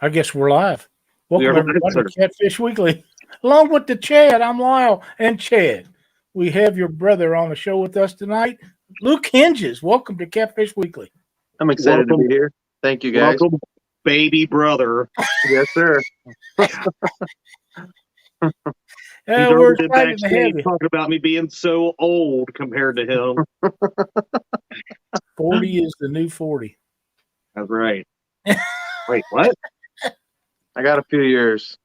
I guess we're live. We Welcome are live, everybody sir. to Catfish Weekly. Along with the Chad, I'm Lyle and Chad. We have your brother on the show with us tonight, Luke Hentges. Welcome to Catfish Weekly. I'm excited to Welcome. be here. Thank you, guys. Welcome, baby brother. Yes, sir. He's We're already been excited to have backstage you. talking about me being so old compared to him. 40 is the new 40. That's right. Wait, what? I got a few years.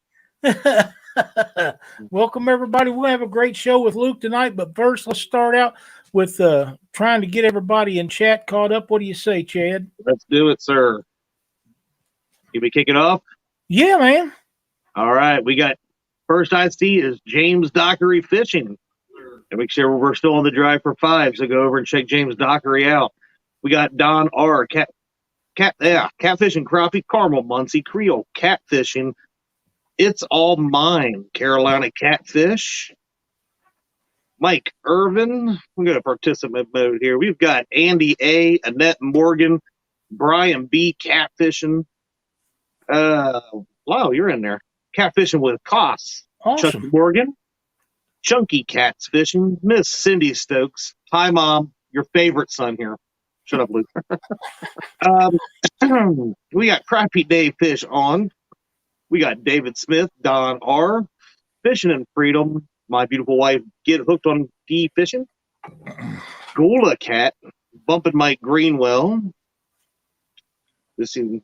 Welcome everybody. We'll have a great show with Luke tonight, but first let's start out with trying to get everybody in chat caught up. What do you say, Chad? Let's do it, sir. Can we kick it off? Yeah, man. All right. We got first I see is James Dockery Fishing. And make sure we're still on the drive for 5, so go over and check James Dockery out. We got Don R. Catfishing Crappie, Carmel Muncie, Creole Catfishing. It's All Mine, Carolina Catfish. Mike Irvin. We're going to participant mode here. We've got Andy A., Annette Morgan, Brian B. Catfishing. Wow, you're in there. Catfishing with Koss. Awesome. Chuck Morgan. Chunky Cats Fishing. Miss Cindy Stokes. Hi, Mom. Your favorite son here. Shut up, Luke. We got Crappie Dave Fish on. We got David Smith, Don R. Fishing and Freedom. My beautiful wife, Get Hooked on Ski Fishing. Gula Cat. Bumping Mike Greenwell. This is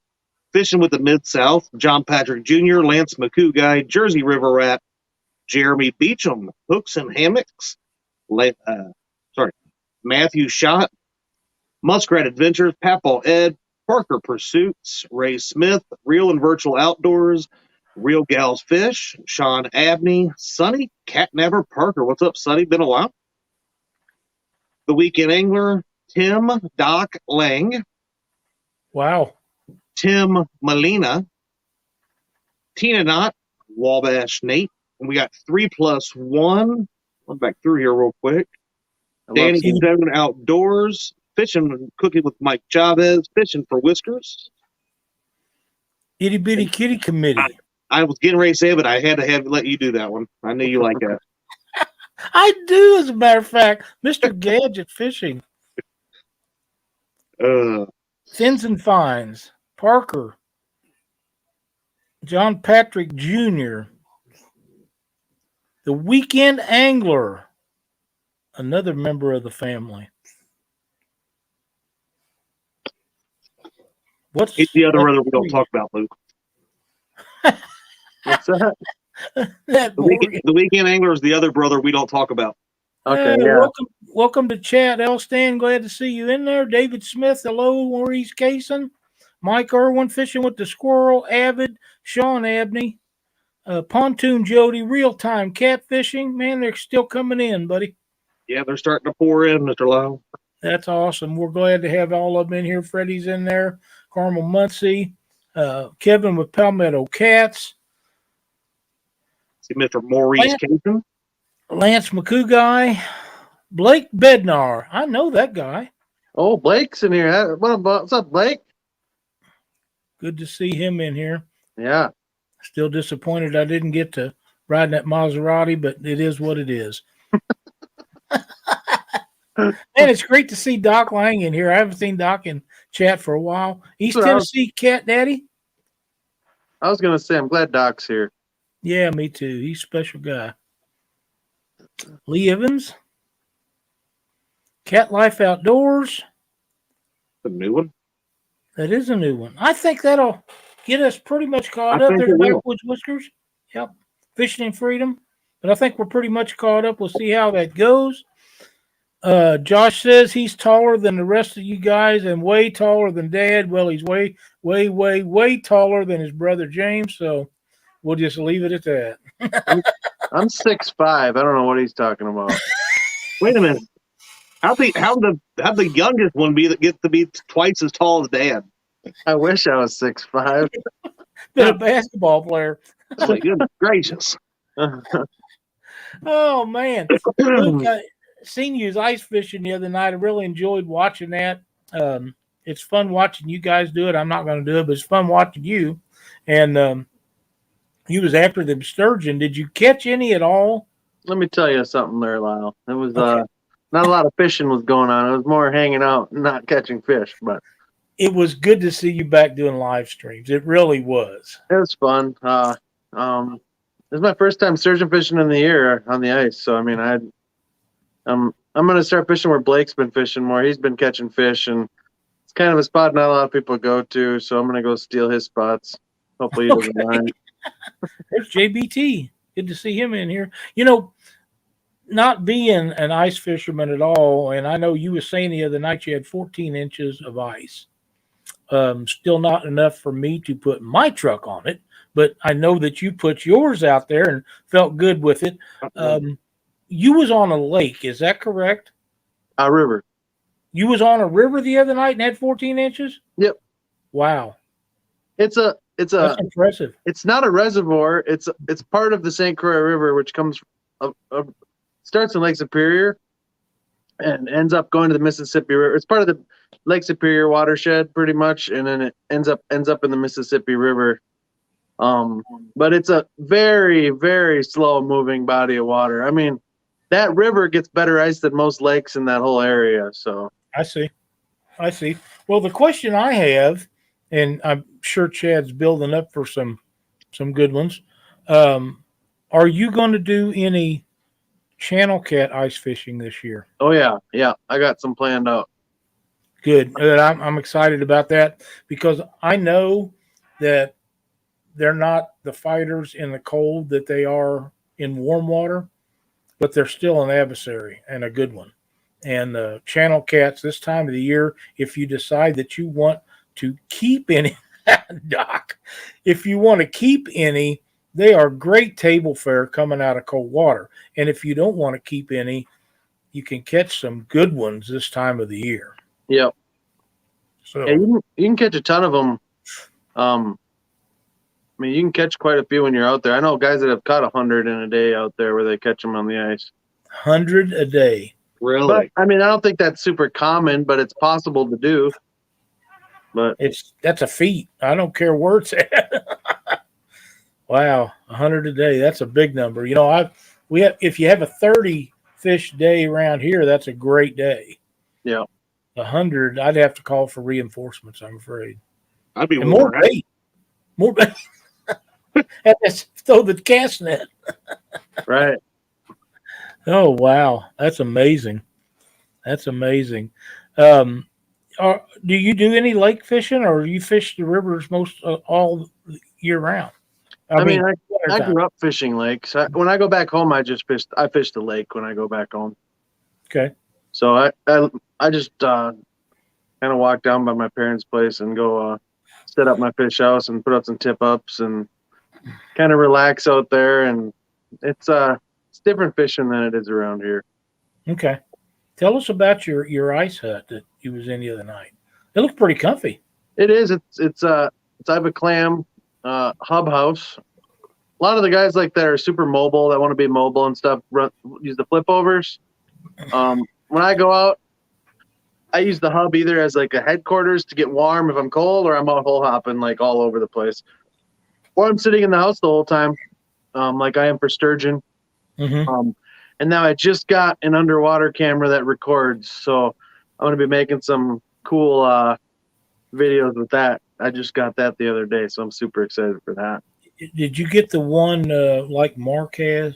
Fishing with the Mid-South. John Patrick Jr., Lance McCoo Jersey River Rat. Jeremy Beecham, Hooks and Hammocks. Matthew Schott. Muskrat Adventures, Papaw Ed, Parker Pursuits, Ray Smith, Real and Virtual Outdoors, Real Gals Fish, Sean Abney, Sonny Catnapper Parker. What's up, Sonny? Been a while. The Weekend Angler, Tim Doc Lang, Wow. Tim Molina, Tina Knott, Wabash Nate. And we got 3+1. Look back through here real quick. Danny Seven Outdoors, Fishing and Cooking with Mike Chavez, Fishing for Whiskers. Itty Bitty Kitty Committee. I was getting ready to say it, but I had to let you do that one. I knew you like that. I do, as a matter of fact. Mr. Gadget Fishing. Fins and Fines. Parker. John Patrick Jr. The Weekend Angler. Another member of the family. He's the other brother we don't talk about, Luke. What's that? The Weekend Angler is the other brother we don't talk about. Okay, yeah. Welcome to Chad Elstan. Glad to see you in there. David Smith, hello, Maurice Cason. Mike Irwin, Fishing with the Squirrel, Avid, Sean Abney, Pontoon Jody, Real Time Catfishing. Man, they're still coming in, buddy. Yeah, they're starting to pour in, Mr. Lowe. That's awesome. We're glad to have all of them in here. Freddie's in there. Carmel Muncie. Kevin with Palmetto Cats. See Mr. Maurice Cason. Lance McCoo Blake Bednar. I know that guy. Oh, Blake's in here. What's up, Blake? Good to see him in here. Yeah. Still disappointed I didn't get to ride that Maserati, but it is what it is. Man, it's great to see Doc Lang in here. I haven't seen Doc in chat for a while. East Tennessee Cat Daddy. I was going to say, I'm glad Doc's here. Yeah, me too. He's a special guy. Lee Evans. Cat Life Outdoors. The new one? That is a new one. I think that'll get us pretty much caught up. There's Backwoods Whiskers. Yep. Fishing and Freedom. But I think we're pretty much caught up. We'll see how that goes. Josh says he's taller than the rest of you guys and way taller than Dad. Well, he's way, way, way, way taller than his brother James. So we'll just leave it at that. I'm 6'5". I don't know what he's talking about. Wait a minute. How'd the youngest one be that gets to be twice as tall as Dad? I wish I was 6'5". Been a basketball player. My goodness gracious. Oh, man. Look, seen you ice fishing the other night. I really enjoyed watching that. It's fun watching you guys do it. I'm not going to do it, but it's fun watching you. And you was after the sturgeon. Did you catch any at all? Let me tell you something there, Lyle. It was not a lot of fishing was going on. It was more hanging out, not catching fish. But it was good to see you back doing live streams. It really was. It was fun. This is my first time sturgeon fishing in the year on the ice. So I mean, I'm gonna start fishing where Blake's been fishing more. He's been catching fish, and it's kind of a spot not a lot of people go to. So I'm gonna go steal his spots. Hopefully he doesn't mind. There's JBT. Good to see him in here. Not being an ice fisherman at all, and I know you were saying the other night you had 14 inches of ice. Still not enough for me to put my truck on it, but I know that you put yours out there and felt good with it. You was on a lake, is that correct? A river. You was on a river the other night and had 14 inches? Yep. Wow. That's impressive. It's not a reservoir. It's part of the St. Croix River, which comes starts in Lake Superior and ends up going to the Mississippi River. It's part of the Lake Superior watershed, pretty much, and then it ends up in the Mississippi River. But it's a very, very slow moving body of water. I mean, that river gets better ice than most lakes in that whole area. So I see. Well, the question I have, and I'm sure Chad's building up for some good ones. Are you going to do any channel cat ice fishing this year? Oh yeah, I got some planned out. Good. I'm excited about that because I know that they're not the fighters in the cold that they are in warm water, but they're still an adversary and a good one. And channel cats this time of the year, if you decide that you want to keep any, Doc, if you want to keep any, they are great table fare coming out of cold water. And if you don't want to keep any, you can catch some good ones this time of the year. Yep. So yeah, you can catch a ton of them. I mean, you can catch quite a few when you're out there. I know guys that have caught 100 in a day out there where they catch them on the ice. 100 a day. Really? But, I mean, I don't think that's super common, but it's possible to do. But that's a feat. I don't care where it's at. Wow, 100 a day. That's a big number. If you have a 30 fish day around here, that's a great day. Yeah. 100, I'd have to call for reinforcements, I'm afraid. I'd be more bait. More bait. Let's throw the cast net. Right. Oh, wow. That's amazing. Do you do any lake fishing, or you fish the rivers most all year round? I mean, I grew up fishing lakes. When I go back home, I fish the lake when I go back home. Okay. So I just kind of walk down by my parents' place and go set up my fish house and put up some tip ups and kind of relax out there. And it's different fishing than it is around here. Okay. Tell us about your ice hut that you was in the other night. It looks pretty comfy. It is. It's I have a clam hub house. A lot of the guys like that are super mobile, that want to be mobile and stuff, use the flip overs. When I go out, I use the hub either as like a headquarters to get warm if I'm cold, or I'm out hole hopping like all over the place, or I'm sitting in the house the whole time, like I am for sturgeon. Mm-hmm. And now I just got an underwater camera that records, so I'm going to be making some cool videos with that. I just got that the other day, so I'm super excited for that. Did you get the one like Mark has?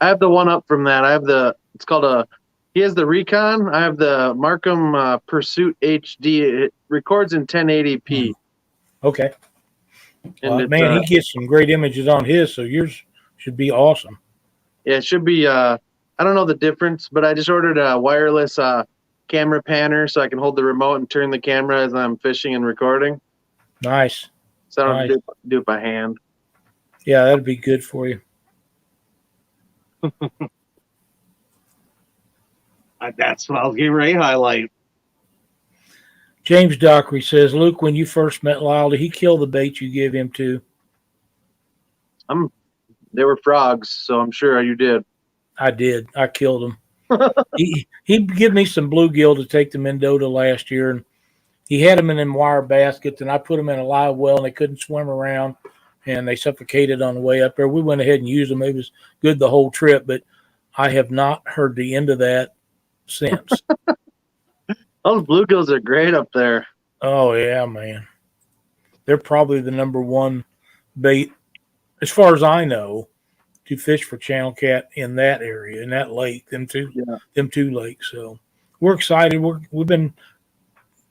I have the one up from that. I have it's called he has the Recon. I have the Markham Pursuit HD. It records in 1080p. Okay. And man, he gets some great images on his, so yours should be awesome. Yeah, it should be. I don't know the difference, but I just ordered a wireless camera panner so I can hold the remote and turn the camera as I'm fishing and recording. Nice. So I don't have to do it by hand. Yeah, that'd be good for you. That's what I was getting ready to highlight. James Dockery says, Luke, when you first met Lyle, did he kill the bait you gave him to? They were frogs, so I'm sure you did. I did. I killed him. He gave me some bluegill to take to Mendota last year, and he had them in them wire baskets, and I put them in a live well, and they couldn't swim around, and they suffocated on the way up there. We went ahead and used them. It was good the whole trip, but I have not heard the end of that since. Those bluegills are great up there. Oh, yeah, man. They're probably the number one bait, as far as I know, to fish for channel cat in that area, in that lake, them two lakes. So we're excited. We've been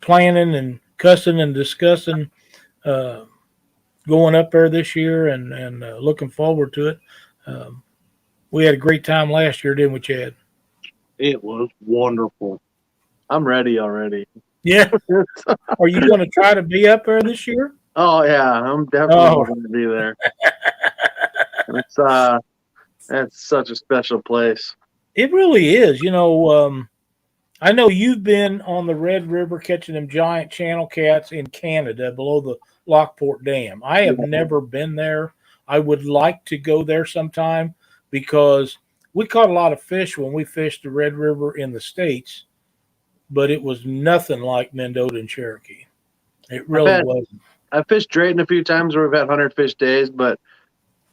planning and cussing and discussing going up there this year and looking forward to it. We had a great time last year, didn't we, Chad? It was wonderful. I'm ready already. Yeah. Are you going to try to be up there this year? Oh yeah, I'm definitely going to be there. It's such a special place. It really is. You know, I know you've been on the Red River catching them giant channel cats in Canada below the Lockport Dam. I have never been there. I would like to go there sometime because we caught a lot of fish when we fished the Red River in the States, but it was nothing like Mendota and Cherokee. It really wasn't. I fished Drayton a few times where we've had 100 fish days, but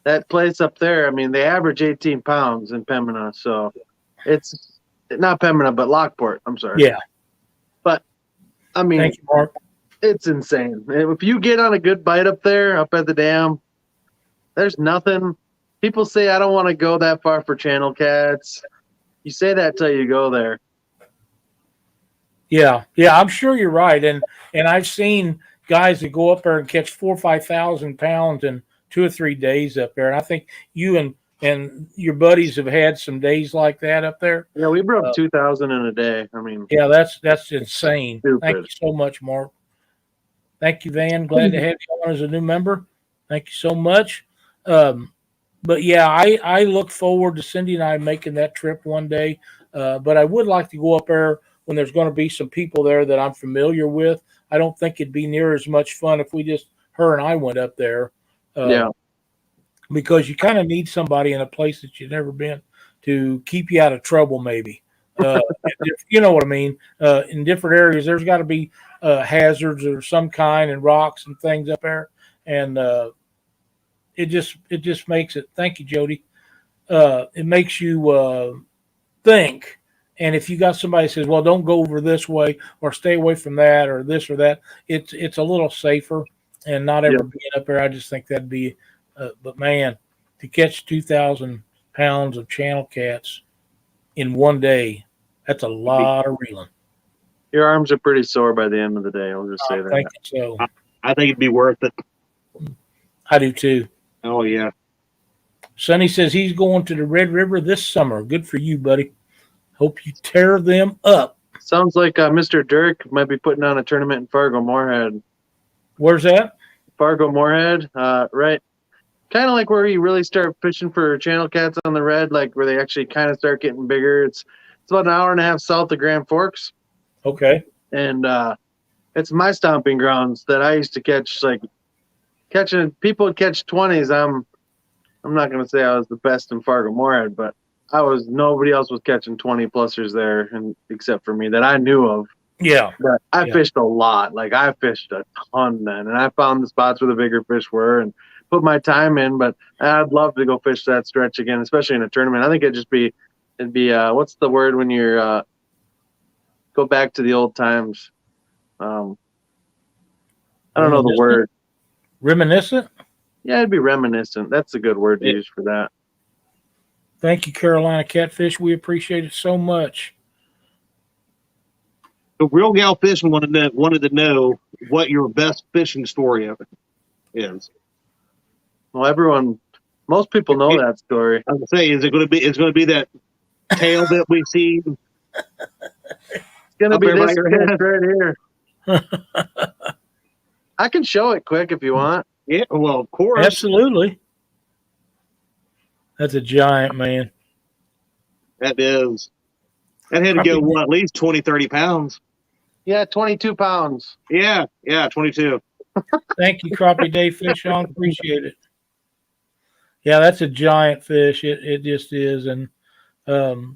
that place up there, I mean, they average 18 pounds in Pembina, so it's not Pembina, but Lockport. I'm sorry. Yeah. But, I mean, thank you, Mark. It's insane. If you get on a good bite up there, up at the dam, there's nothing. People say, I don't want to go that far for channel cats. You say that till you go there. Yeah, I'm sure you're right. And I've seen guys that go up there and catch 4,000 or 5,000 pounds in 2 or 3 days up there. And I think you and your buddies have had some days like that up there. Yeah, we broke 2,000 in a day. I mean, yeah, that's insane. Stupid. Thank you so much, Mark. Thank you, Van. Glad to have you on as a new member. Thank you so much. But yeah, I look forward to Cindy and I making that trip one day. But I would like to go up there when there's going to be some people there that I'm familiar with. I don't think it'd be near as much fun if we just, her and I went up there. Because you kind of need somebody in a place that you've never been to keep you out of trouble, maybe. You know what I mean? In different areas, there's got to be hazards of some kind and rocks and things up there. And it just makes it, thank you, Jody. It makes you think. And if you got somebody that says, well, don't go over this way or stay away from that or this or that, it's a little safer and not ever being up there. I just think that'd be, but man, to catch 2,000 pounds of channel cats in one day, that's a lot of reeling. Your arms are pretty sore by the end of the day. I'll just say that. Thank you. So I think it'd be worth it. I do too. Oh yeah. Sonny says he's going to the Red River this summer. Good for you, buddy. Hope you tear them up. Sounds like Mr. Dirk might be putting on a tournament in Fargo Moorhead. Where's that? Fargo Moorhead, right. Kind of like where you really start fishing for channel cats on the red, like where they actually kind of start getting bigger. It's about an hour and a half south of Grand Forks. Okay. And it's my stomping grounds that I used to catch, like catching people would catch 20s. I'm not going to say I was the best in Fargo Moorhead, but nobody else was catching 20 plusers there, and except for me that I knew of. Yeah. But I fished a lot. Like I fished a ton then, and I found the spots where the bigger fish were and put my time in. But I'd love to go fish that stretch again, especially in a tournament. I think it'd be what's the word when you're go back to the old times? I don't know the word. Reminiscent? Yeah, it'd be reminiscent. That's a good word to use for that. Thank you, Carolina Catfish. We appreciate it so much. The Real Gal Fishing wanted to know what your best fishing story of it is. Well, most people know that story. I was gonna say, is it going to be that tail that we see? It's going to be this fish right here. I can show it quick if you want. Yeah, well, of course. Absolutely. That's a giant, man. That is. That had to go, at least 20, 30 pounds. Yeah, 22 pounds. Yeah, 22. Thank you, Crappie Day Fish on. Appreciate it. Yeah, that's a giant fish. It just is. And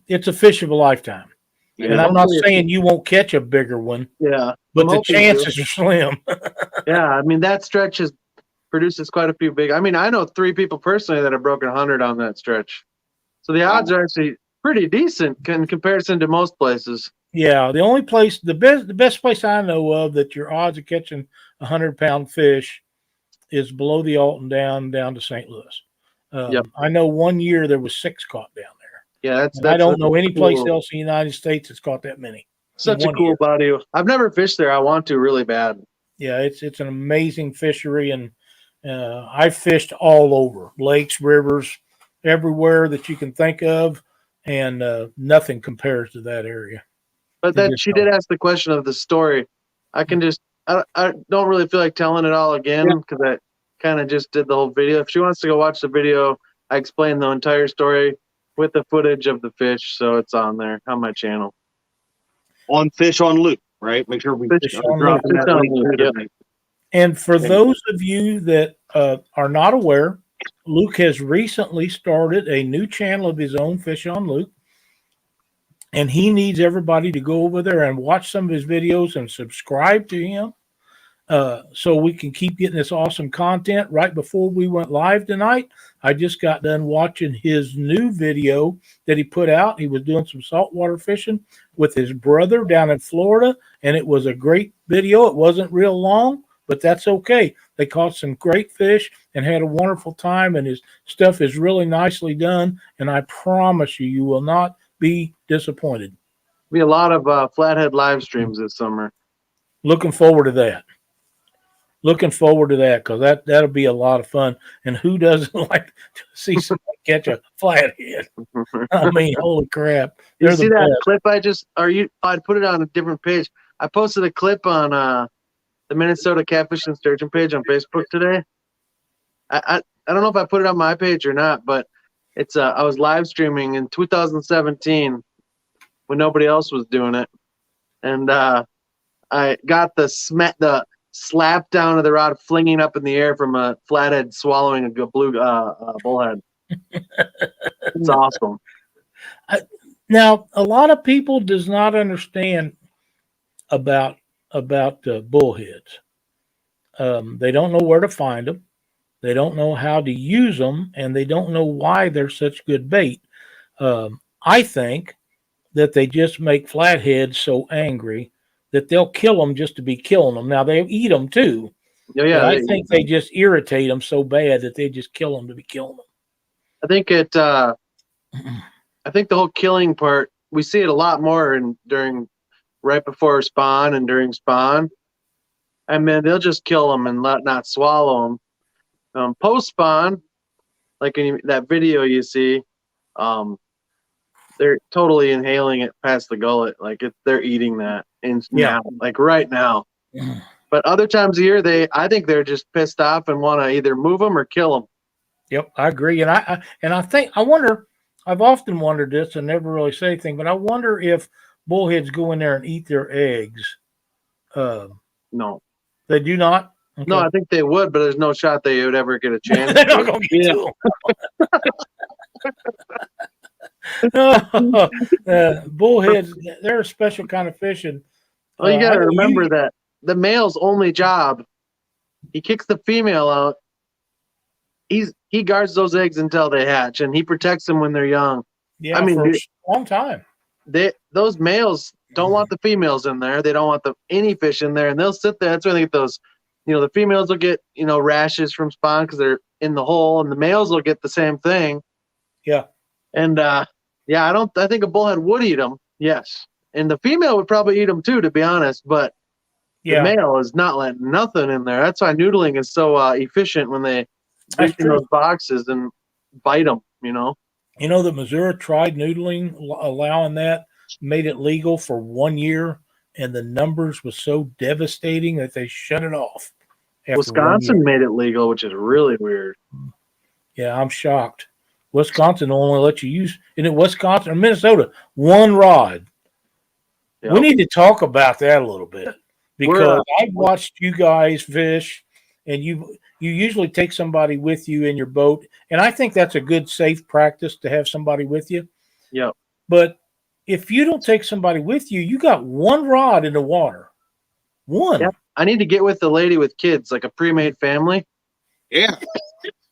it's a fish of a lifetime. Yeah, And I'm not saying you won't catch a bigger one. Yeah, but the chances are slim. Yeah, I mean that stretch produces quite a few big. I mean, I know 3 people personally that have broken 100 on that stretch, so the odds are actually pretty decent in comparison to most places. Yeah, the only place, the best place I know of that your odds of catching 100-pound fish is below the Alton down to St. Louis. Yep. I know one year there was 6 caught down there. Yeah, that's I don't know any place cool. else in the United States that's caught that many. Such a cool body. I've never fished there. I want to really bad. Yeah, it's an amazing fishery, and I fished all over lakes, rivers, everywhere that you can think of, and nothing compares to that area. But then she did ask the question of the story. I can just I don't really feel like telling it all again because I kind of just did the whole video. If she wants to go watch the video, I explained the entire story with the footage of the fish, so it's on there on my channel. On Fish on Loop, right? Make sure we drop that link. And for those of you that are not aware, Luke has recently started a new channel of his own, Fish on Luke. And he needs everybody to go over there and watch some of his videos and subscribe to him so we can keep getting this awesome content. Right before we went live tonight, I just got done watching his new video that he put out. He was doing some saltwater fishing with his brother down in Florida, and it was a great video. It wasn't real long, but that's okay. They caught some great fish and had a wonderful time, and his stuff is really nicely done, and I promise you, you will not be disappointed. Be a lot of flathead live streams this summer. Looking forward to that. Looking forward to that because that'll be a lot of fun. And who doesn't like to see somebody catch a flathead? I mean, holy crap! You see that clip I put it on a different page. I posted a clip on the Minnesota Catfish and Sturgeon page on Facebook today. I don't know if I put it on my page or not, but it's I was live streaming in 2017 when nobody else was doing it, and I got the slap down of the rod flinging up in the air from a flathead swallowing a blue bullhead. It's awesome. Now, a lot of people does not understand about bullheads. They don't know where to find them. They don't know how to use them, and they don't know why they're such good bait. I think that they just make flatheads so angry that they'll kill them just to be killing them. Now, they eat them too. Yeah, I think they just irritate them so bad that they just kill them to be killing them. I think I think the whole killing part, we see it a lot more during right before spawn and during spawn. I mean, they'll just kill them and not swallow them. Post spawn, like in that video you see, they're totally inhaling it past the gullet, like they're eating that now, like right now. But other times of year, I think they're just pissed off and want to either move them or kill them. Yep, I agree, and I wonder. I've often wondered this and never really say anything, but I wonder if bullheads go in there and eat their eggs. No, they do not. Okay. No, I think they would, but there's no shot they would ever get a chance. They're not going to get to them. Bullheads, they're a special kind of fish. And, well, you got to remember that the male's only job, he kicks the female out. He guards those eggs until they hatch, and he protects them when they're young. Yeah, I mean, for a long time. Those males don't want the females in there. They don't want any fish in there, and they'll sit there. That's why they get those. The females will get, rashes from spawn because they're in the hole, and the males will get the same thing. Yeah. And, I think a bullhead would eat them. Yes. And the female would probably eat them too, to be honest, but the male is not letting nothing in there. That's why noodling is so efficient when they reach in those boxes and bite them, that Missouri tried noodling, allowing that, made it legal for 1 year, and the numbers was so devastating that they shut it off. Wisconsin made it legal, which is really weird. Yeah, I'm shocked. Wisconsin only let you use, Wisconsin or Minnesota, one rod. Yep. We need to talk about that a little bit because I've watched you guys fish, and you usually take somebody with you in your boat, and I think that's a good, safe practice to have somebody with you. Yeah. But if you don't take somebody with you, you got one rod in the water. One. Yeah, I need to get with the lady with kids, like a pre-made family. Yeah.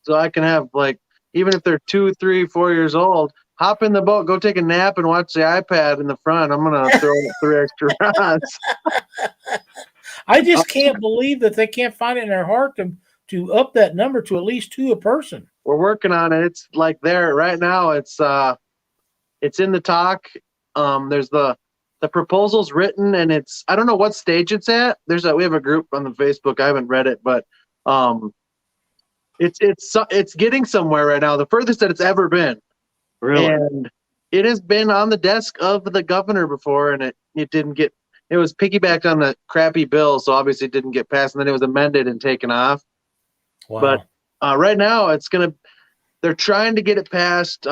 So I can have, like, even if they're 2, 3, 4 years old, hop in the boat, go take a nap, and watch the iPad in the front. I'm gonna throw 3 extra rods. I just can't believe that they can't find it in their heart to up that number to at least 2 a person. We're working on it. It's like there right now. It's in the talk. There's the proposal's written, and I don't know what stage it's at. We have a group on the Facebook. I haven't read it, but it's getting somewhere right now. The furthest that it's ever been. Really? And it has been on the desk of the governor before, and it didn't get. It was piggybacked on the crappy bill, so obviously it didn't get passed, and then it was amended and taken off. Wow. But right now, they're trying to get it passed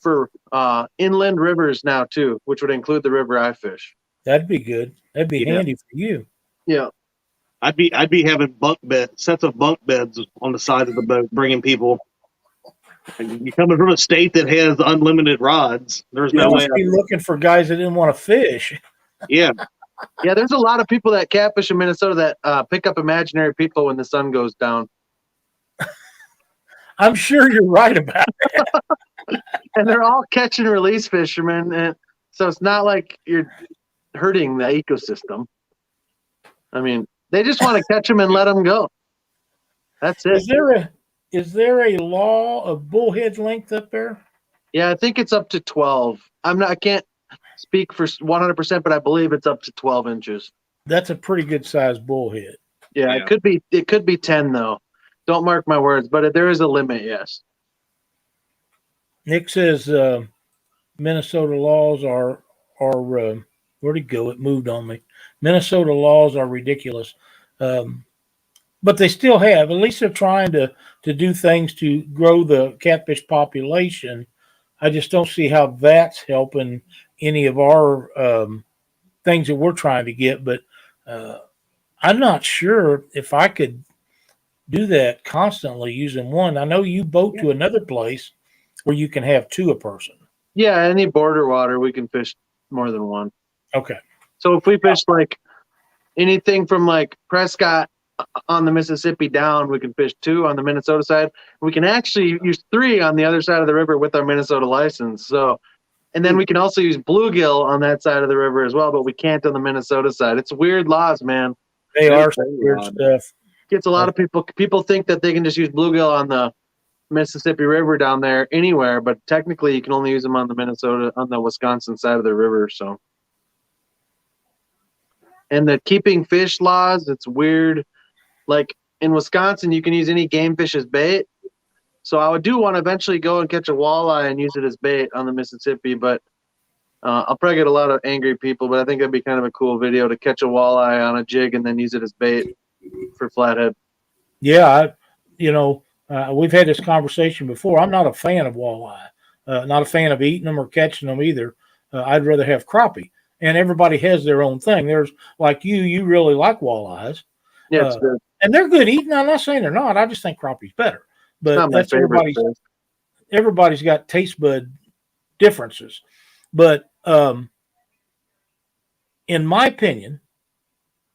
for inland rivers now too, which would include the river I fish. That'd be good. That'd be handy for you. Yeah. I'd be having sets of bunk beds on the side of the boat, bringing people. And you're coming from a state that has unlimited rods. There's no way. Be looking for guys that didn't want to fish. Yeah. Yeah, there's a lot of people that catfish in Minnesota that pick up imaginary people when the sun goes down. I'm sure you're right about it. And they're all catch and release fishermen, and so it's not like you're hurting the ecosystem. I mean, they just want to catch them and let them go. That's it. Is there a law of bullhead length up there? Yeah, I think it's up to 12. I can't speak for 100%, but I believe it's up to 12 inches. That's a pretty good sized bullhead. Yeah, it could be 10 though. Don't mark my words, but there is a limit, yes. Nick says Minnesota laws are where'd it go? It moved on me. Minnesota laws are ridiculous. But they still have, at least they're trying to do things to grow the catfish population. I just don't see how that's helping any of our things that we're trying to get. But I'm not sure if I could do that constantly using one. I know you boat to another place where you can have 2 a person. Yeah, any border water, we can fish more than one. Okay. So if we fish like anything from like Prescott on the Mississippi down, we can fish 2 on the Minnesota side. We can actually use 3 on the other side of the river with our Minnesota license. So, and then we can also use bluegill on that side of the river as well, but we can't on the Minnesota side. It's weird laws, man. They are weird stuff. Gets a lot of people think that they can just use bluegill on the Mississippi River down there anywhere, but technically you can only use them on the Wisconsin side of the river. So, and the keeping fish laws, it's weird. Like in Wisconsin, you can use any game fish as bait. So I do want to eventually go and catch a walleye and use it as bait on the Mississippi, but I'll probably get a lot of angry people, but I think that'd be kind of a cool video to catch a walleye on a jig and then use it as bait for flathead. Yeah, we've had this conversation before. I'm not a fan of walleye, not a fan of eating them or catching them either. I'd rather have crappie, and everybody has their own thing. There's like you really like walleyes. Yeah, it's good. And they're good eating. I'm not saying they're not. I just think crappie's better. But that's everybody's got taste bud differences. But in my opinion,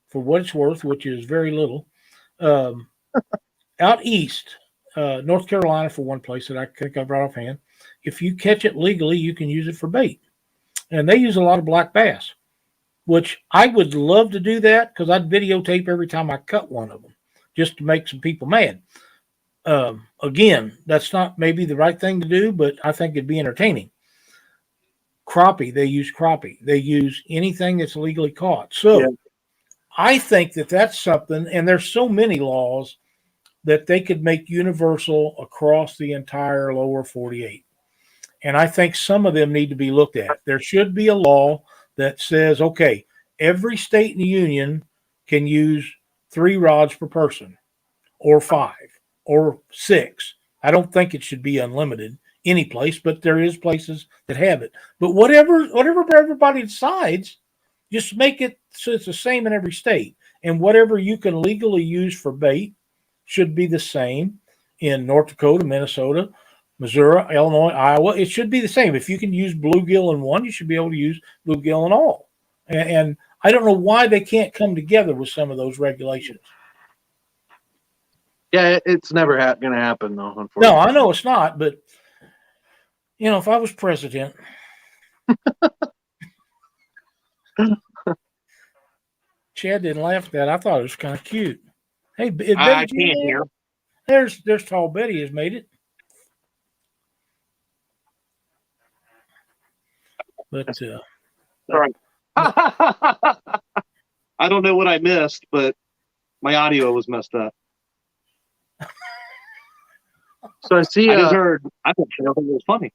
for what it's worth, which is very little, out east, North Carolina, for one place that I think I've right offhand, if you catch it legally, you can use it for bait. And they use a lot of black bass, which I would love to do that because I'd videotape every time I cut one of them just to make some people mad. Again, that's not maybe the right thing to do, but I think it'd be entertaining. Crappie, they use crappie. They use anything that's legally caught. So yeah. I think that's something, and there's so many laws that they could make universal across the entire lower 48. And I think some of them need to be looked at. There should be a law that says, okay, every state in the union can use 3 rods per person or 5 or 6. I don't think it should be unlimited any place, but there is places that have it. But whatever everybody decides, just make it so it's the same in every state. And whatever you can legally use for bait should be the same in North Dakota, Minnesota, Missouri, Illinois, Iowa. It should be the same. If you can use bluegill in one, you should be able to use bluegill in all. And I don't know why they can't come together with some of those regulations. Yeah, it's never going to happen, though, unfortunately. No, I know it's not, but, if I was president. Chad didn't laugh at that. I thought it was kind of cute. Hey, I can't hear. There's Tall Betty has made it. But sorry. I don't know what I missed, but my audio was messed up. So I see. I just heard. I thought it was funny.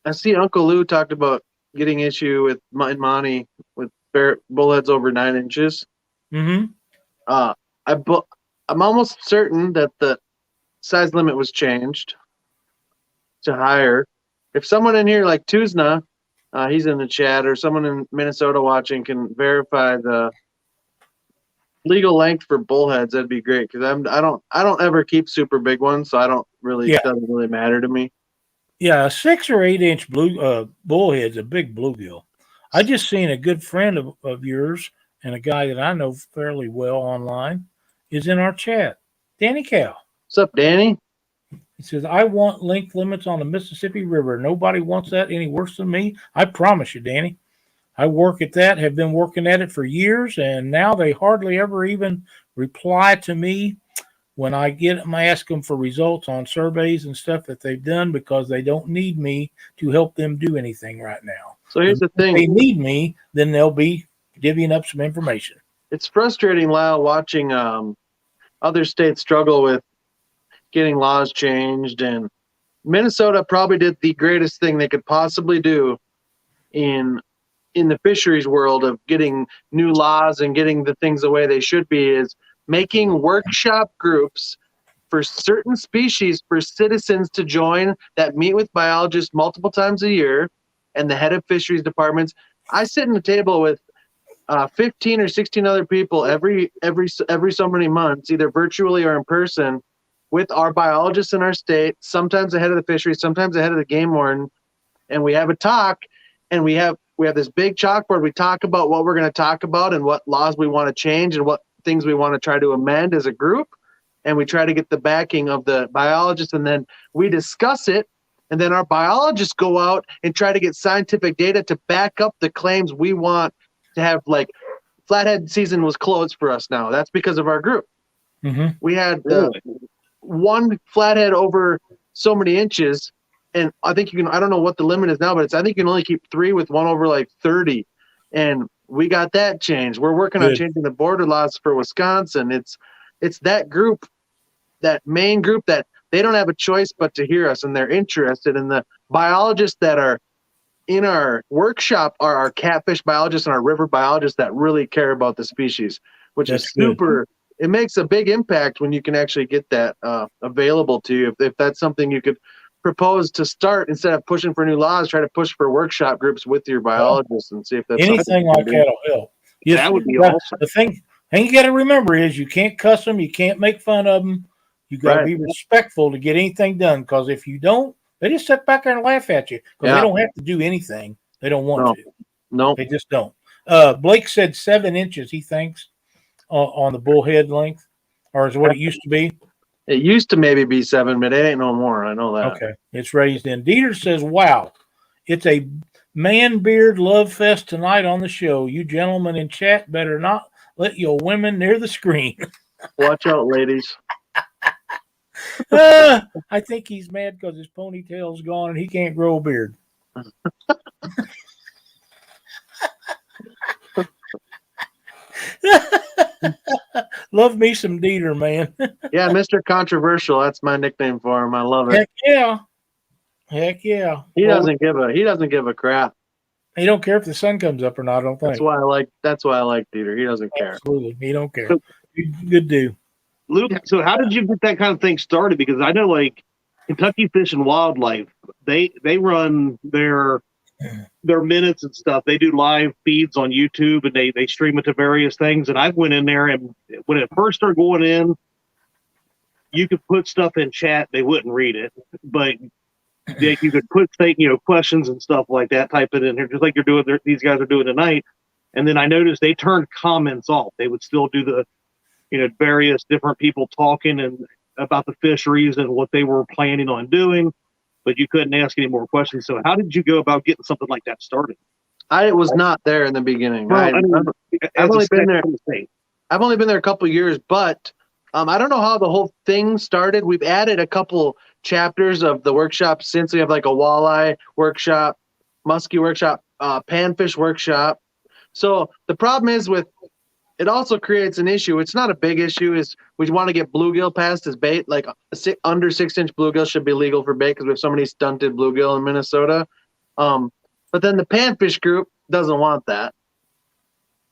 I see Uncle Lou talked about getting issue with Monty with bullheads over 9 inches. Mm-hmm. I'm almost certain that the size limit was changed to higher. If someone in here like Tuzna, he's in the chat, or someone in Minnesota watching can verify the legal length for bullheads, that'd be great. Because I don't ever keep super big ones, so I don't really. It doesn't really matter to me. Yeah, a 6 or 8 inch bullhead's a big bluegill. I just seen a good friend of yours and a guy that I know fairly well online is in our chat. Danny Cow. What's up, Danny? He says, I want length limits on the Mississippi River. Nobody wants that any worse than me. I promise you, Danny. I work at that, have been working at it for years, and now they hardly ever even reply to me when I ask them for results on surveys and stuff that they've done, because they don't need me to help them do anything right now. So here's the thing. If they need me, then they'll be divvying up some information. It's frustrating, Lyle, watching other states struggle with getting laws changed, and Minnesota probably did the greatest thing they could possibly do in the fisheries world of getting new laws and getting the things the way they should be, is making workshop groups for certain species for citizens to join that meet with biologists multiple times a year and the head of fisheries departments. I sit in a table with 15 or 16 other people every so many months, either virtually or in person, with our biologists in our state, sometimes the head of the fishery, sometimes the head of the game warden, and we have a talk, and we have this big chalkboard. We talk about what we're going to talk about and what laws we want to change and what things we want to try to amend as a group, and we try to get the backing of the biologists, and then we discuss it, and then our biologists go out and try to get scientific data to back up the claims we want to have. Like, flathead season was closed for us now. That's because of our group. Mm-hmm. We had one flathead over so many inches, and I think you can, I don't know what the limit is now, but I think you can only keep 3 with one over like 30, and we got that changed. We're working on changing the border laws for Wisconsin. It's that group, that main group, that they don't have a choice but to hear us, and they're interested. And the biologists that are in our workshop are our catfish biologists and our river biologists that really care about the species, which is super. It makes a big impact when you can actually get that available to you. If that's something you could propose to start, instead of pushing for new laws, try to push for workshop groups with your biologists and see if that's anything like that'll help. Yes, that would be awesome. The thing you got to remember is you can't cuss them, you can't make fun of them. You got to be respectful to get anything done, because if you don't, they just sit back there and laugh at you, because they don't have to do anything. They don't want to. No, they just don't. Blake said 7 inches, he thinks, on the bullhead length, or is what it used to be. It used to maybe be 7, but it ain't no more. I know that. Okay. It's raised in. Dieter says, wow, it's a man beard love fest tonight on the show. You gentlemen in chat better not let your women near the screen. Watch out, ladies. I think he's mad because his ponytail's gone and he can't grow a beard. Love me some Dieter, man. Yeah, Mr. Controversial. That's my nickname for him. I love it. Heck yeah. He doesn't give a crap. He don't care if the sun comes up or not, I don't think. That's why I like Dieter. He doesn't care. Absolutely. He don't care. Good dude. Luke, so how did you get that kind of thing started? Because I know, like, Kentucky Fish and Wildlife, they run their minutes and stuff. They do live feeds on YouTube, and they stream it to various things. And I went in there, and when it first started going in, you could put stuff in chat, they wouldn't read it. But Yeah, you could put questions and stuff like that, type it in here, just like you're doing. These guys are doing tonight. And then I noticed they turned comments off. They would still do the, various different people talking and about the fisheries and what they were planning on doing, but you couldn't ask any more questions. So how did you go about getting something like that started? I was not there in the beginning. Well, I've only been there. I've only been there a couple of years, but I don't know how the whole thing started. We've added a couple chapters of the workshop since. We have like a walleye workshop, muskie workshop, panfish workshop. So the problem is it also creates an issue. It's not a big issue. Is we want to get bluegill passed as bait. Like under 6-inch bluegill should be legal for bait because we have so many stunted bluegill in Minnesota. But then the panfish group doesn't want that.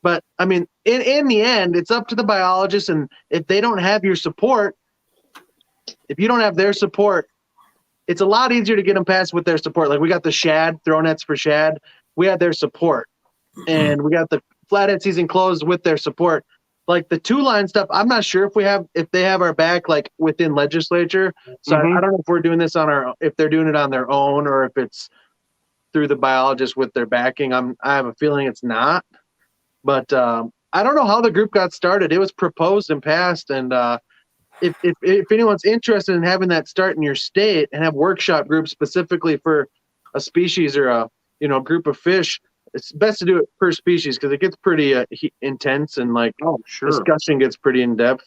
But I mean, in the end, it's up to the biologists, and if they don't have your support, if you don't have their support, it's a lot easier to get them passed with their support. Like we got the shad, throw nets for shad. We had their support, and we got the flathead season closed with their support. Like the 2-line stuff, I'm not sure if they have our back, like within legislature. So I don't know if we're doing this if they're doing it on their own or if it's through the biologists with their backing. I have a feeling it's not. But I don't know how the group got started. It was proposed and passed, and if anyone's interested in having that start in your state and have workshop groups specifically for a species or a group of fish, it's best to do it per species because it gets pretty intense and discussion gets pretty in depth.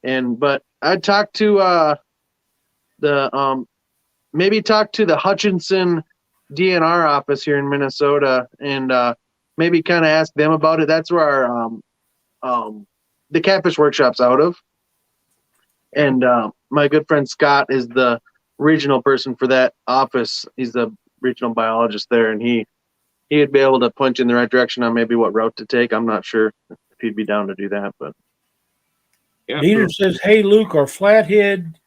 But I'd talk to maybe talk to the Hutchinson DNR office here in Minnesota and maybe kind of ask them about it. That's where our the Catfish Workshop's out of. And my good friend Scott is the regional person for that office. He's the regional biologist there, and he'd be able to point you in the right direction on maybe what route to take. I'm not sure if he'd be down to do that, but yeah. Peter says, "Hey Luke, are flathead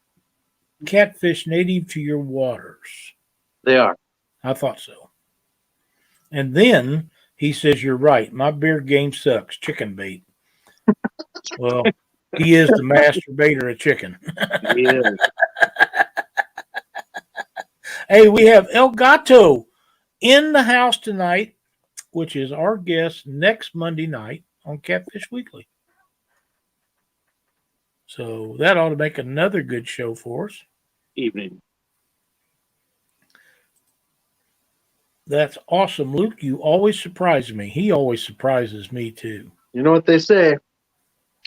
catfish native to your waters?" They are. I thought so. And then he says, "You're right. My beer game sucks. Chicken bait." Well, he is the master baiter of chicken. Yeah. Hey, we have El Gato in the house tonight, which is our guest next Monday night on Catfish Weekly. So that ought to make another good show for us. Evening. That's awesome, Luke. You always surprise me. He always surprises me too. You know what they say?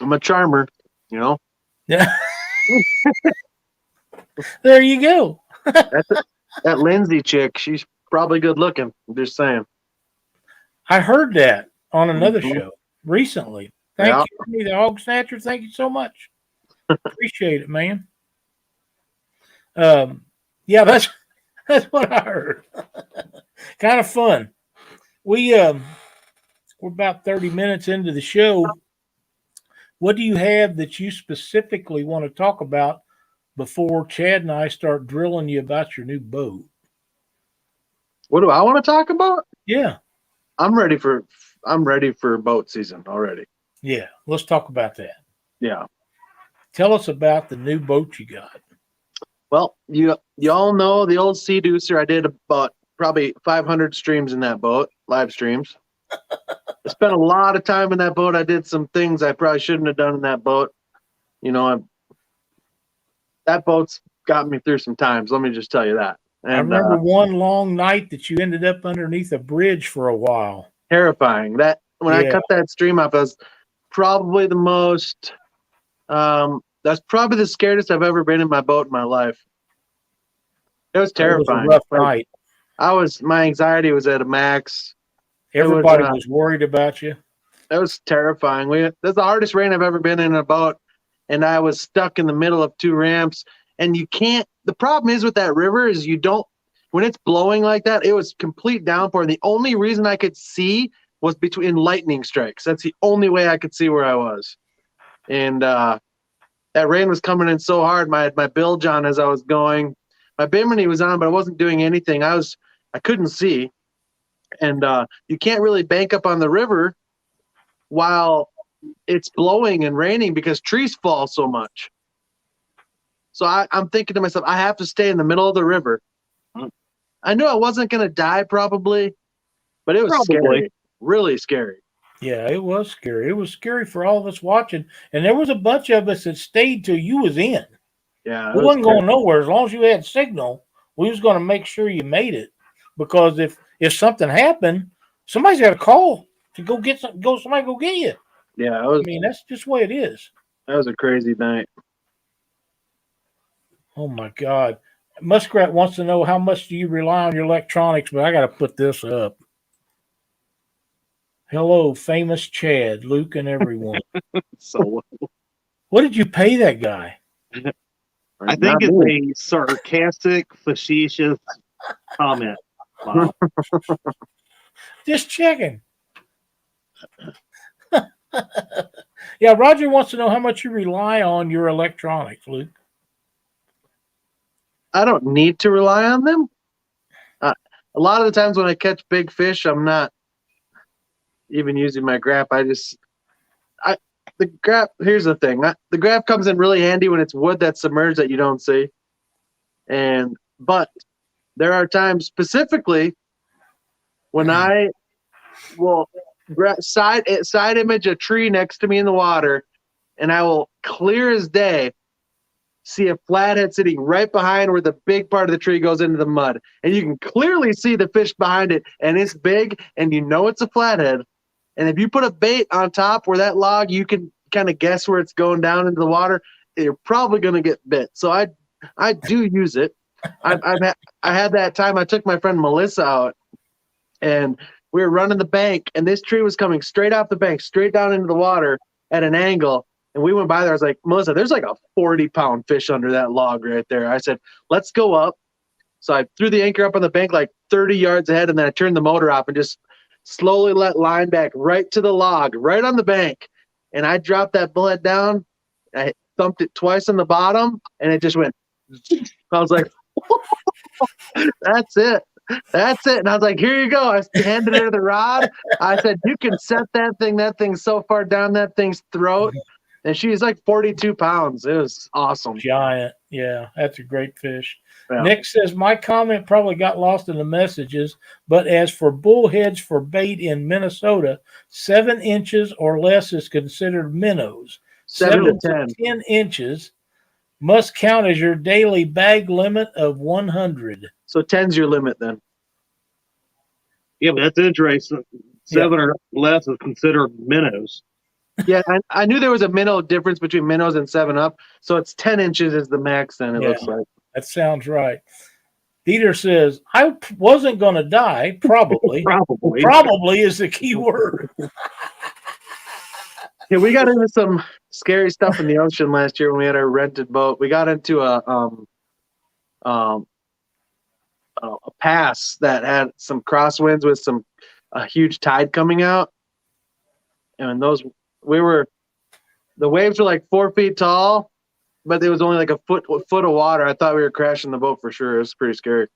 I'm a charmer, Yeah. There you go. That Lindsay chick, she's probably good looking. I'm just saying. I heard that on another show recently. Thank you, the Hog Snatcher. Thank you so much. Appreciate it, man. Yeah, that's what I heard. Kind of fun. We're about 30 minutes into the show. What do you have that you specifically want to talk about before Chad and I start drilling you about your new boat? What do I want to talk about? Yeah. I'm ready for boat season already. Yeah, let's talk about that. Yeah. Tell us about the new boat you got. Well, you all know the old Sea Deucer. I did about probably 500 streams in that boat, live streams. I spent a lot of time in that boat. I did some things I probably shouldn't have done in that boat. That boat's got me through some times. Let me just tell you that. And, I remember one long night that you ended up underneath a bridge for a while. Terrifying. That when I cut that stream off, I was probably the most. That's probably the scariest I've ever been in my boat in my life. It was terrifying. It was a rough night. My anxiety was at a max. Everybody was worried about you. That was terrifying. That's the hardest rain I've ever been in a boat, and I was stuck in the middle of 2 ramps. And you can't. The problem is with that river is when it's blowing like that. It was complete downpour, and the only reason I could see was between lightning strikes. That's the only way I could see where I was, and that rain was coming in so hard. My bilge on as I was going. My bimini was on, but I wasn't doing anything. I couldn't see. And you can't really bank up on the river while it's blowing and raining because trees fall so much. So I'm thinking to myself, I have to stay in the middle of the river I knew I wasn't going to die probably, but it was scary, really scary. Yeah, it was scary. It was scary for all of us watching, and there was a bunch of us that stayed till you was in. Yeah, we wasn't going nowhere as long as you had signal. We was going to make sure you made it, because if something happened, somebody's got to call to go get somebody go get you. Yeah, I mean, that's just the way it is. That was a crazy night. Oh my God. Muskrat wants to know how much do you rely on your electronics, but I got to put this up. Hello, famous Chad, Luke, and everyone. So, what did you pay that guy? I think it's a sarcastic, facetious comment. Wow. Just checking. Yeah, Roger wants to know how much you rely on your electronics, Luke. I don't need to rely on them. A lot of the times when I catch big fish, I'm not even using my graph. The graph. Here's the thing: the graph comes in really handy when it's wood that's submerged that you don't see. But there are times specifically when I will side image a tree next to me in the water, and I will clear as day see a flathead sitting right behind where the big part of the tree goes into the mud, and you can clearly see the fish behind it, and it's big, and you know it's a flathead. And if you put a bait on top where that log, you can kind of guess where it's going down into the water. You're probably going to get bit. So I do use it. I had that time I took my friend Melissa out, and we were running the bank, and this tree was coming straight off the bank, straight down into the water at an angle. And we went by there. I was like, Melissa, there's like a 40-pound fish under that log right there. I said, let's go up. So I threw the anchor up on the bank like 30 yards ahead, and then I turned the motor off and just slowly let line back right to the log, right on the bank. And I dropped that bullhead down. I thumped it twice on the bottom, and it just went. I was like, that's it. That's it. And I was like, here you go. I handed her the rod. I said, you can set that thing. That thing's so far down that thing's throat. And she's like 42 pounds. It was awesome. Giant. Yeah, that's a great fish. Yeah. Nick says, my comment probably got lost in the messages, but as for bullheads for bait in Minnesota, 7 inches or less is considered minnows. 7 to 10 inches must count as your daily bag limit of 100. So 10's your limit then. Yeah, but that's interesting. 7 or less is considered minnows. Yeah, I knew there was a minnow difference between minnows and 7-Up. So it's 10 inches is the max then, it looks like. That sounds right. Peter says, I wasn't going to die, probably. Probably is the key word. Yeah, we got into some scary stuff in the ocean last year when we had our rented boat. We got into a pass that had some crosswinds with a huge tide coming out. And the waves were like 4 feet tall, but there was only like a foot of water. I thought we were crashing the boat for sure. It was pretty scary.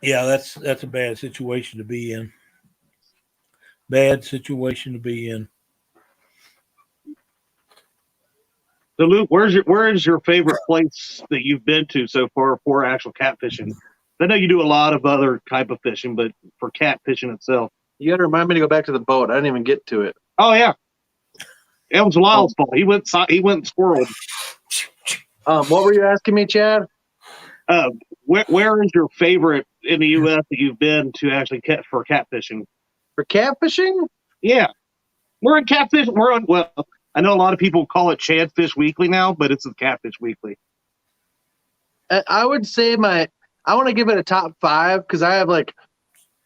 Yeah, that's a bad situation to be in. Bad situation to be in. So, Luke, where is your favorite place that you've been to so far for actual catfishing? I know you do a lot of other type of fishing, but for catfishing itself. You got to remind me to go back to the boat. I didn't even get to it. Oh, yeah. It was Lyle's fault. He went and squirreled. What were you asking me, Chad? Where is your favorite in the U.S. that you've been to actually catch for catfishing? For catfishing? Yeah. We're in catfish. I know a lot of people call it Chadfish Weekly now, but it's the Catfish Weekly. I would say I want to give it a top 5 because I have like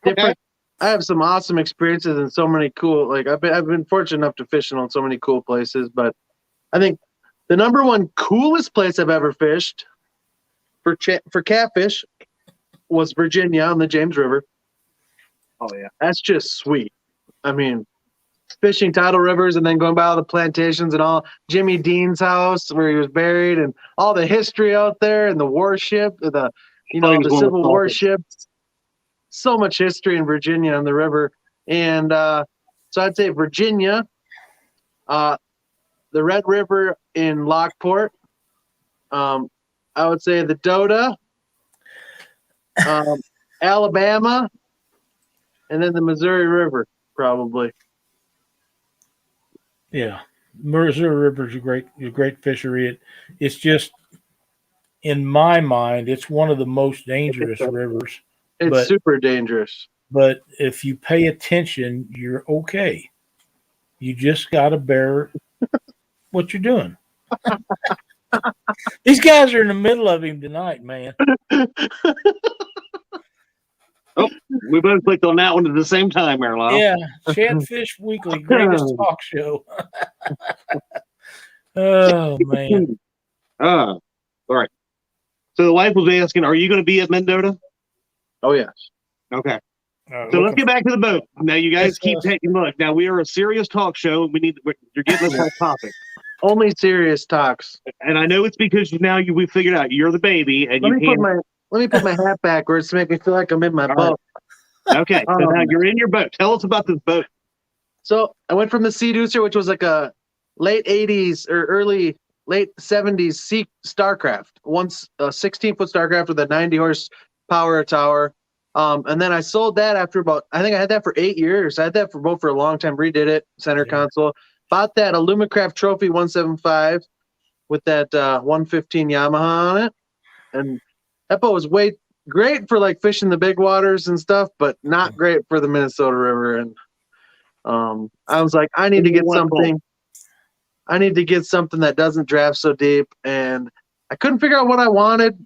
different. Okay. I have some awesome experiences and so many cool. Like I've been fortunate enough to fish on so many cool places, but I think the number one coolest place I've ever fished for catfish was Virginia on the James River. Oh yeah, that's just sweet. I mean, fishing tidal rivers and then going by all the plantations and all Jimmy Dean's house where he was buried and all the history out there and the warship, the Civil War ships. So much history in Virginia on the river. And so I'd say Virginia, the Red River in Lockport. I would say the Doda. Alabama, and then the Missouri River, probably. Yeah, Missouri River is a great fishery. It's just, in my mind, it's one of the most dangerous rivers. It's super dangerous. But if you pay attention, you're okay. You just got to bear what you're doing. These guys are in the middle of him tonight, man. Oh, we both clicked on that one at the same time, Lyle. Yeah, Catfish Weekly, greatest talk show. Oh, man. All right. So the wife was asking, are you going to be at Mendota? Oh, yes. Okay. So let's get back to the boat. Now, you guys keep taking a look. Now, we are a serious talk show. You're getting us off topic. Only serious talks. And I know it's because we figured out you're the baby, and let me put my hat backwards to make me feel like I'm in my boat. Right. Okay, so now you're in your boat. Tell us about this boat. So I went from the Sea Deucer, which was like a late 80s or late 70s sea Starcraft. Once a 16-foot Starcraft with a 90-horse power tower. And then I sold that after I think I had that for 8 years. I had that for a long time, redid it, center console. Bought that Alumacraft Trophy 175 with that 115 Yamaha on it. And that boat was great for like fishing the big waters and stuff, but not great for the Minnesota River. And I was like, I need to get something. I need to get something that doesn't draft so deep. And I couldn't figure out what I wanted.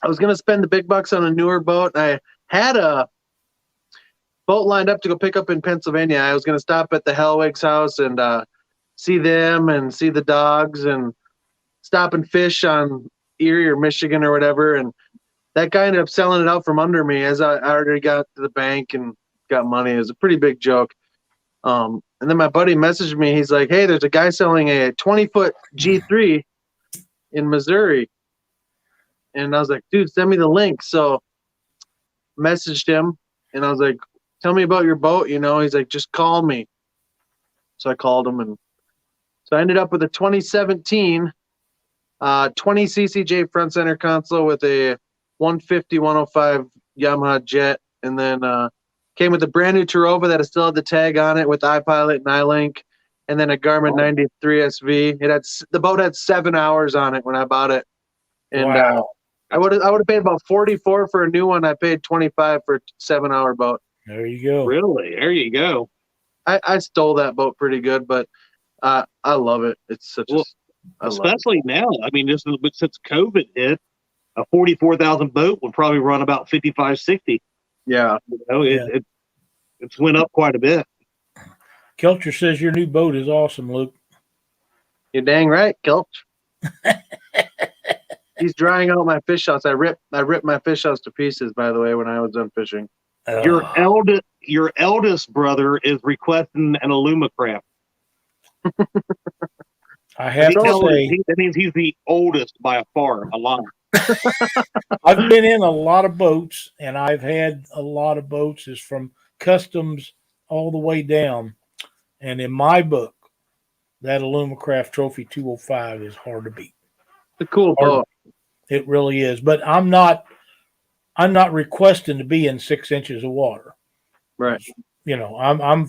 I was going to spend the big bucks on a newer boat. And I had a boat lined up to go pick up in Pennsylvania. I was going to stop at the Hellwig's house and see them and see the dogs and stop and fish on Erie or Michigan or whatever. And that guy ended up selling it out from under me as I already got to the bank and got money. It was a pretty big joke. And then my buddy messaged me. He's like, hey, there's a guy selling a 20-foot G3 in Missouri. And I was like, dude, send me the link. So messaged him, and I was like, tell me about your boat. He's like, just call me. So I called him, and so I ended up with a 2017 20 CCJ front center console with a 150-105 Yamaha Jet, and then came with a brand new Tarova that still had the tag on it with iPilot and iLink, and then a Garmin 93 SV. The boat had 7 hours on it when I bought it, and wow. I would have paid about $44 for a new one. I paid $25 for a 7-hour boat. There you go. Really? There you go. I stole that boat pretty good, but I love it. It's such especially now. I mean, just since COVID hit, a 44,000 boat would probably run about 55, 60. Yeah. It's went up quite a bit. Kelcher says your new boat is awesome, Luke. You're dang right, Kelch. He's drying out my fish house. I ripped my fish house to pieces, by the way, when I was done fishing. Your eldest brother is requesting an Alumacraft. I have to say that means he's the oldest by a lot. I've been in a lot of boats, and I've had a lot of boats is from customs all the way down. And in my book, that Alumacraft Trophy 205 is hard to beat. It's a cool boat. It really is. But I'm not requesting to be in 6 inches of water. Right. I'm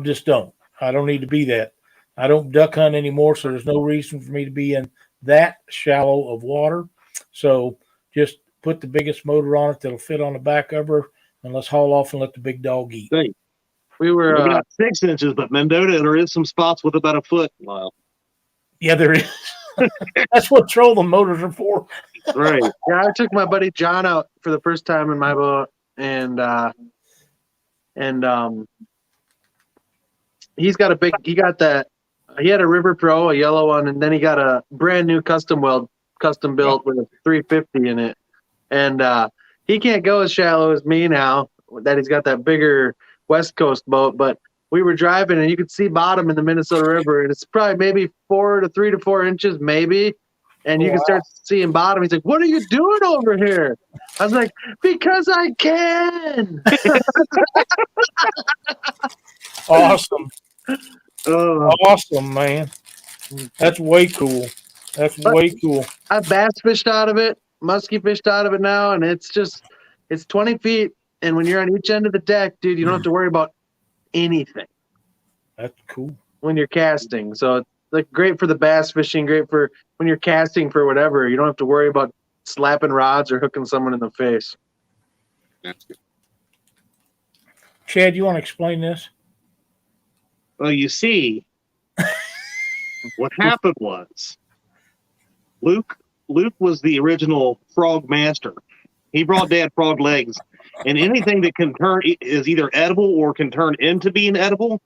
just don't. I don't need to be that. I don't duck hunt anymore, so there's no reason for me to be in that shallow of water. So just put the biggest motor on it that'll fit on the back of her, and let's haul off and let the big dog eat. Hey, we were not 6 inches, but Mendota, there is some spots with about a foot. Wow. Yeah, there is. That's what trolling motors are for. Right. Yeah, I took my buddy John out for the first time in my boat, and he had a River Pro, a yellow one, and then he got a brand new custom built with a 350 in it. And he can't go as shallow as me now that he's got that bigger West Coast boat, but we were driving and you could see bottom in the Minnesota River, and it's probably maybe 3 to 4 inches, maybe. And you can start seeing bottom. He's like, "What are you doing over here?" I was like, "Because I can." Awesome. Awesome, man. That's way cool. Way cool. I bass fished out of it, musky fished out of it now, and it's just It's 20 feet, and when you're on each end of the deck, dude, you don't have to worry about anything. That's cool. When you're casting. So it's like great for the bass fishing, great for when you're casting for whatever. You don't have to worry about slapping rods or hooking someone in the face. That's good. Chad, you want to explain this? Well, you see, what happened was Luke was the original frog master. He brought Dad frog legs, and anything that can turn is either edible or can turn into being edible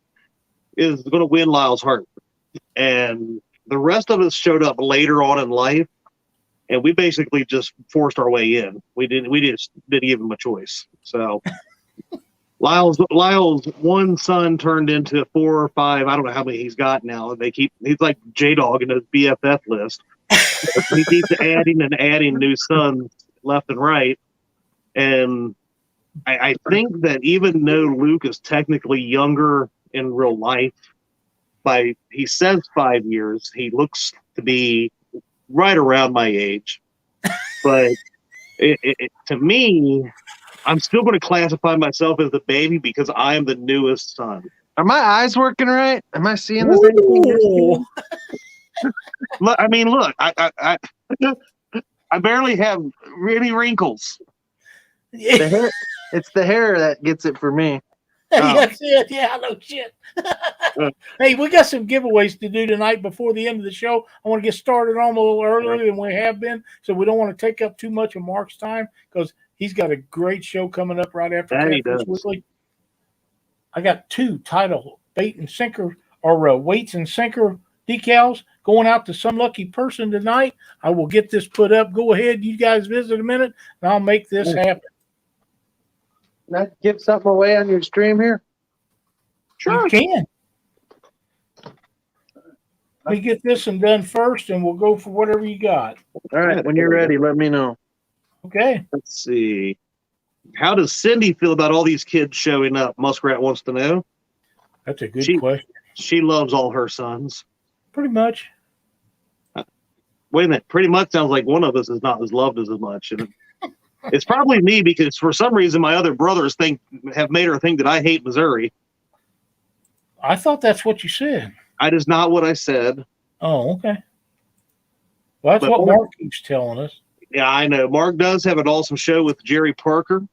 is going to win Lyle's heart. And the rest of us showed up later on in life, and we basically just forced our way in. We didn't give him a choice. So Lyle's one son turned into 4 or 5. I don't know how many he's got now. He's like J-Dog in his BFF list. He keeps adding and adding new sons left and right. And I think that even though Luke is technically younger in real life, he says 5 years, he looks to be right around my age. But to me, I'm still going to classify myself as the baby because I am the newest son. Are my eyes working right? Am I seeing the same thing you're seeing? Look, I mean, look, I barely have any wrinkles. The hair, it's the hair that gets it for me. That's it. Yeah, no shit. Hey, we got some giveaways to do tonight before the end of the show. I want to get started on them a little earlier than we have been, so we don't want to take up too much of Mark's time because he's got a great show coming up right after Catfish Weekly. I got 2 title bait and sinker or weights and sinker decals going out to some lucky person tonight. I will get this put up. Go ahead, you guys visit a minute, and I'll make this happen. Can I give something away on your stream here? Sure. You can. Let me get this one done first, and we'll go for whatever you got. All right. When you're ready, let me know. Okay. Let's see. How does Cindy feel about all these kids showing up? Muskrat wants to know. That's a good question. She loves all her sons. Pretty much. Wait a minute. Pretty much sounds like one of us is not as loved as much. And it's probably me because for some reason my other brothers have made her think that I hate Missouri. I thought that's what you said. That is not what I said. Oh, okay. Well, that's what Mark keeps telling us. Yeah, I know. Mark does have an awesome show with Jerry Parker.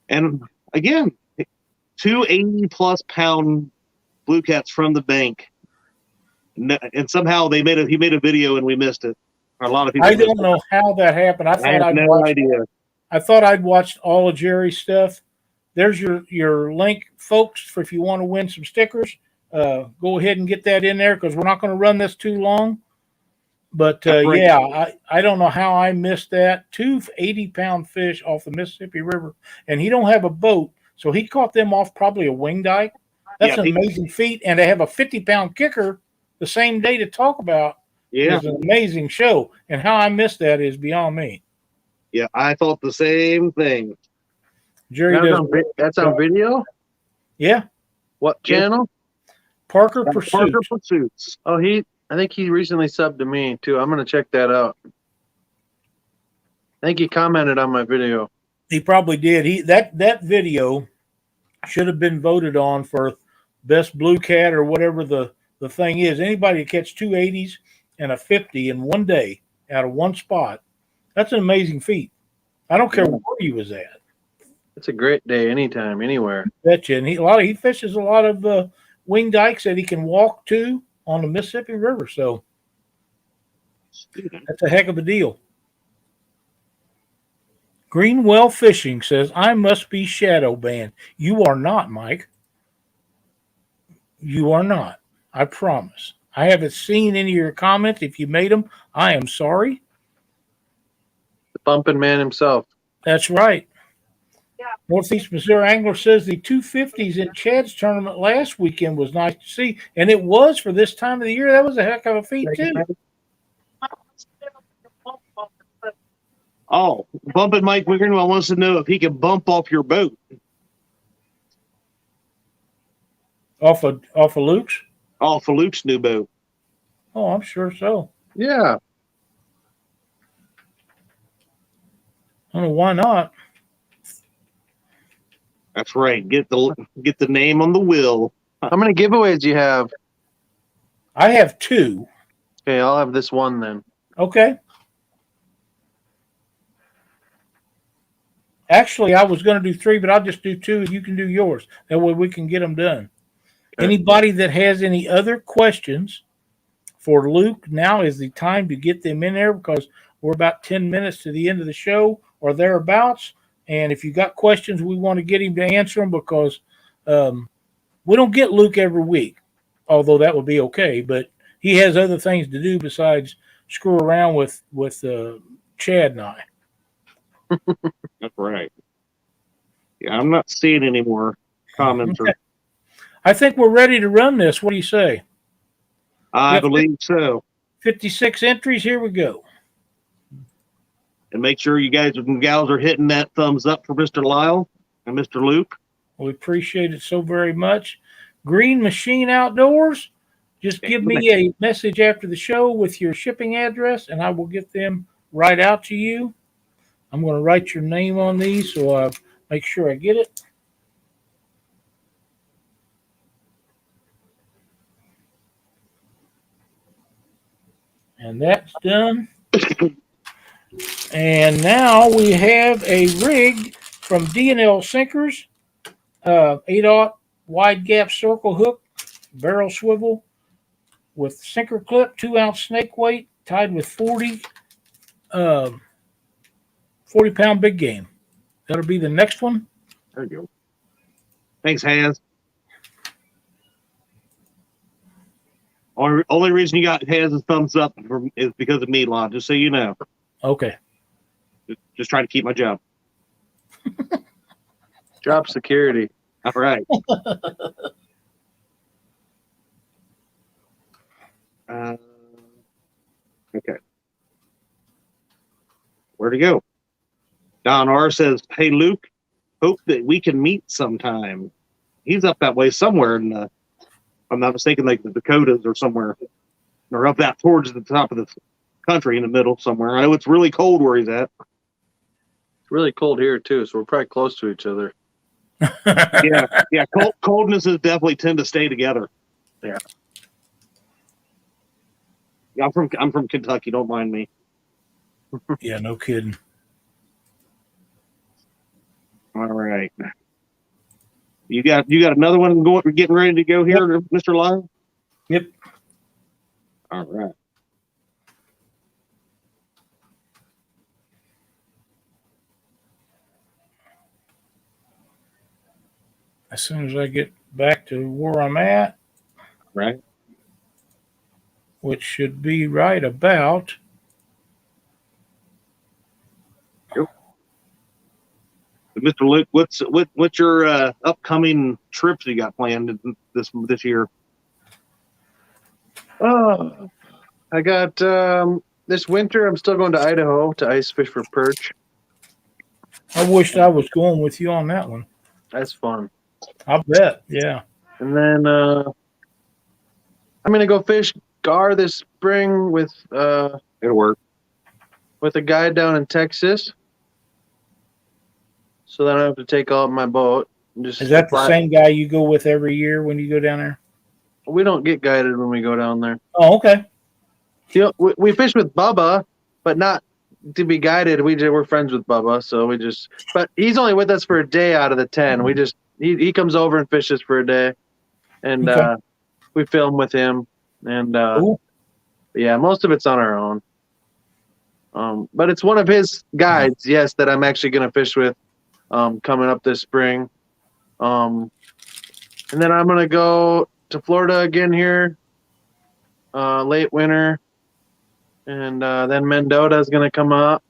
And again, 2 80-plus pound blue cats from the bank. And somehow he made a video and we missed it. Or a lot of people. I don't know how that happened. I have no idea. I thought I'd watched all of Jerry's stuff. There's your link, folks, for if you want to win some stickers. Go ahead and get that in there because we're not going to run this too long. But, I don't know how I missed that. 2 80-pound fish off the Mississippi River. And he don't have a boat, so he caught them off probably a wing dike. That's an amazing feat. And to have a 50-pound kicker the same day to talk about is an amazing show. And how I missed that is beyond me. Yeah, I thought the same thing. Jerry that's on video? Yeah. What channel? Parker Pursuits. Parker Pursuits. Oh, I think he recently subbed to me too. I'm gonna check that out. I think he commented on my video. He probably did. That video should have been voted on for best blue cat or whatever the thing is. Anybody that catch 2 80s and a 50 in one day out of one spot, that's an amazing feat. I don't care where he was at. It's a great day anytime, anywhere. Betcha. And he fishes a lot of wing dikes that he can walk to on the Mississippi River. So that's a heck of a deal. Greenwell Fishing says, I must be shadow banned. You are not, Mike. You are not. I promise. I haven't seen any of your comments. If you made them, I am sorry. The bumping man himself. That's right. Yeah. Northeast Missouri Angler says the 250s in Chad's tournament last weekend was nice to see, and it was for this time of the year. That was a heck of a feat, too. Oh, Bumping Mike Wiggerwell wants to know if he can bump off your boat. Off of Luke's? Off of Luke's new boat. Oh, I'm sure so. Yeah. I don't know why not. That's right. Get the name on the will. How many giveaways do you have? I have 2. Okay, I'll have this one then. Okay. Actually, I was going to do 3, but I'll just do 2, and you can do yours. That way we can get them done. Okay. Anybody that has any other questions for Luke, now is the time to get them in there because we're about 10 minutes to the end of the show or thereabouts. And if you got questions, we want to get him to answer them because we don't get Luke every week, although that would be okay. But he has other things to do besides screw around with Chad and I. That's right. Yeah, I'm not seeing any more comments. Okay. I think we're ready to run this. What do you say? I believe so. 56 entries. Here we go. And make sure you guys and gals are hitting that thumbs up for Mr. Lyle and Mr. Luke. We appreciate it so very much. Green Machine Outdoors. Just give me a message after the show with your shipping address, and I will get them right out to you. I'm going to write your name on these so I make sure I get it. And that's done. And now we have a rig from D&L Sinkers, 8/0 wide gap circle hook, barrel swivel with sinker clip, 2-ounce snake weight, tied with 40-pound big game. That'll be the next one. There you go. Thanks, Haz. Only reason you got Haz's thumbs up is because of me, Lon, just so you know. Okay. Just trying to keep my job. Job security. All right. Okay. Where'd he go? Don R says, "Hey, Luke, hope that we can meet sometime." He's up that way somewhere in the, if I'm not mistaken, like the Dakotas or somewhere. Or up that towards the top of the country in the middle somewhere. I know it's really cold where he's at. It's really cold here too, so we're probably close to each other. Yeah. Coldnesses definitely tend to stay together. Yeah. I'm from Kentucky. Don't mind me. Yeah, no kidding. All right. You got another one getting ready to go here, yep. Mr. Lyle? Yep. All right. As soon as I get back to where I'm at, right, which should be right about. Yep. Mr. Luke, what's your upcoming trips you got planned this year? Oh, I got this winter. I'm still going to Idaho to ice fish for perch. I wished I was going with you on that one. That's fun. I bet, yeah. And then I'm gonna go fish gar this spring with it'll work with a guide down in Texas. So then I have to take out my boat. And just Is that the same guy you go with every year when you go down there? We don't get guided when we go down there. Oh, okay. You know, we fish with Bubba, but not to be guided. We're friends with Bubba, so but he's only with us for a day out of the 10. He comes over and fishes for a day, and okay. We film with him, and yeah, most of it's on our own. But it's one of his guides, yes, that I'm actually going to fish with coming up this spring. And then I'm going to go to Florida again here late winter, and then Mendota is going to come up.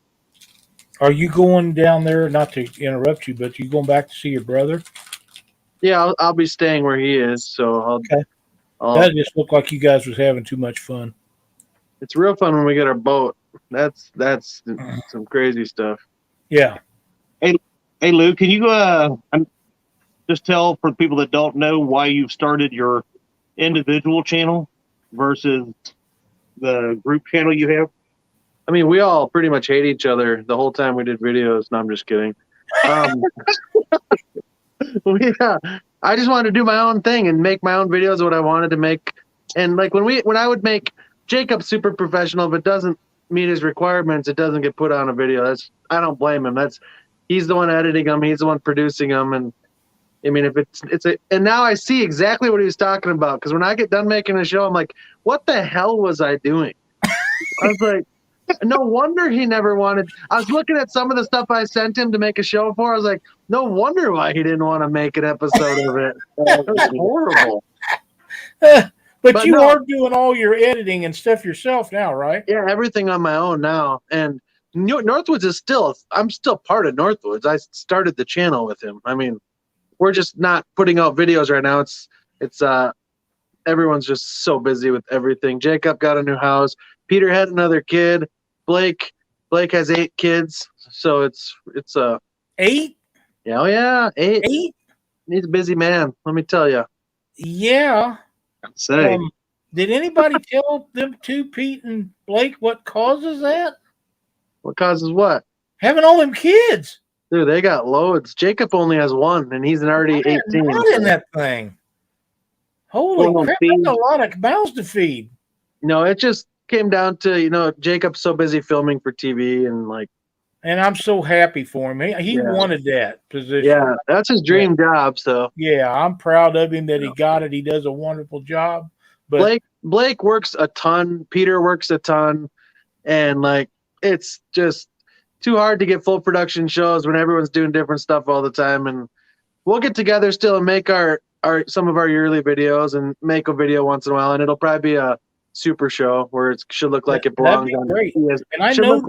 Are you going down there, not to interrupt you, but you going back to see your brother? Yeah, I'll be staying where he is, so okay. That just looked like you guys was having too much fun. It's real fun when we get our boat. That's some crazy stuff. Yeah. Hey, Lou, can you just tell for people that don't know why you've started your individual channel versus the group channel you have? I mean, we all pretty much hate each other the whole time we did videos. No, I'm just kidding. Yeah, I just wanted to do my own thing and make my own videos of what I wanted to make. And like when I would make Jacob super professional, but doesn't meet his requirements, it doesn't get put on a video. I don't blame him. He's the one editing them, he's the one producing them, and I mean, if and now I see exactly what he was talking about, because when I get done making a show, I'm like, what the hell was I doing? I was like, no wonder he never wanted. I was looking at some of the stuff I sent him to make a show for. I was like, no wonder why he didn't want to make an episode of it. It was horrible. But you are doing all your editing and stuff yourself now, right? Yeah, everything on my own now. And Northwoods I'm still part of Northwoods. I started the channel with him. I mean, we're just not putting out videos right now. It's everyone's just so busy with everything. Jacob got a new house. Peter had another kid. Blake has 8 kids. So it's 8? Yeah, oh yeah, 8. 8? He's a busy man, let me tell you. Yeah. I'd say. Did anybody tell them two, Pete and Blake, what causes that? What causes what? Having all them kids. Dude, they got loads. Jacob only has 1, and he's already 18. Not in that thing. Holy crap, that's a lot of mouths to feed. No, it just came down to, Jacob's so busy filming for TV and like. And I'm so happy for him. He wanted that position. Yeah, that's his dream job. So yeah, I'm proud of him that he got it. He does a wonderful job. But Blake works a ton. Peter works a ton, and like it's just too hard to get full production shows when everyone's doing different stuff all the time. And we'll get together still and make some of our yearly videos and make a video once in a while, and it'll probably be a super show where it should look like it belongs on ESPN. And I know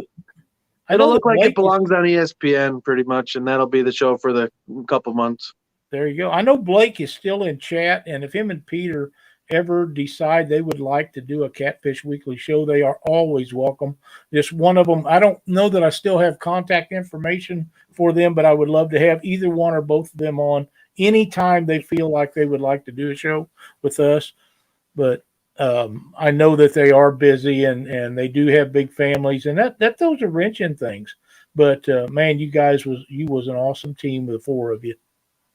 it'll look like it belongs on ESPN pretty much, and that'll be the show for the couple months. There you go. I know Blake is still in chat, and if him and Peter ever decide they would like to do a Catfish Weekly show, they are always welcome. Just one of them, I don't know that I still have contact information for them, but I would love to have either one or both of them on anytime they feel like they would like to do a show with us. But I know that they are busy and they do have big families, and that those are wrenching things. But man, you was an awesome team with the 4 of you.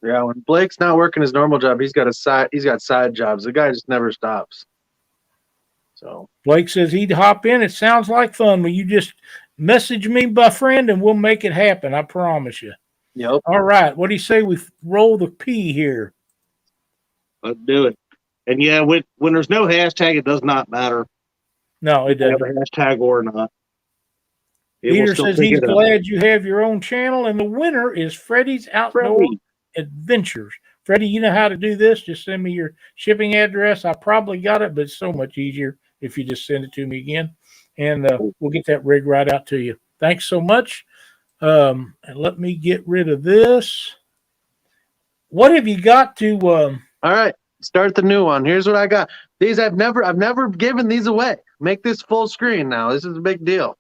Yeah, when Blake's not working his normal job, he's got side jobs. The guy just never stops. So Blake says he'd hop in. It sounds like fun. Will you just message me, my friend, and we'll make it happen. I promise you. Yep. All right. What do you say we roll the P here? Let's do it. And yeah, when there's no hashtag, it does not matter. No, it doesn't. Have a hashtag or not. Peter says he's glad you have your own channel, and the winner is Freddie's Outdoor Adventures. Freddie, you know how to do this. Just send me your shipping address. I probably got it, but it's so much easier if you just send it to me again, and we'll get that rig right out to you. Thanks so much. And let me get rid of this. What have you got to? All right, start the new one. Here's what I got. These I've never given these away. Make this full screen now. This is a big deal.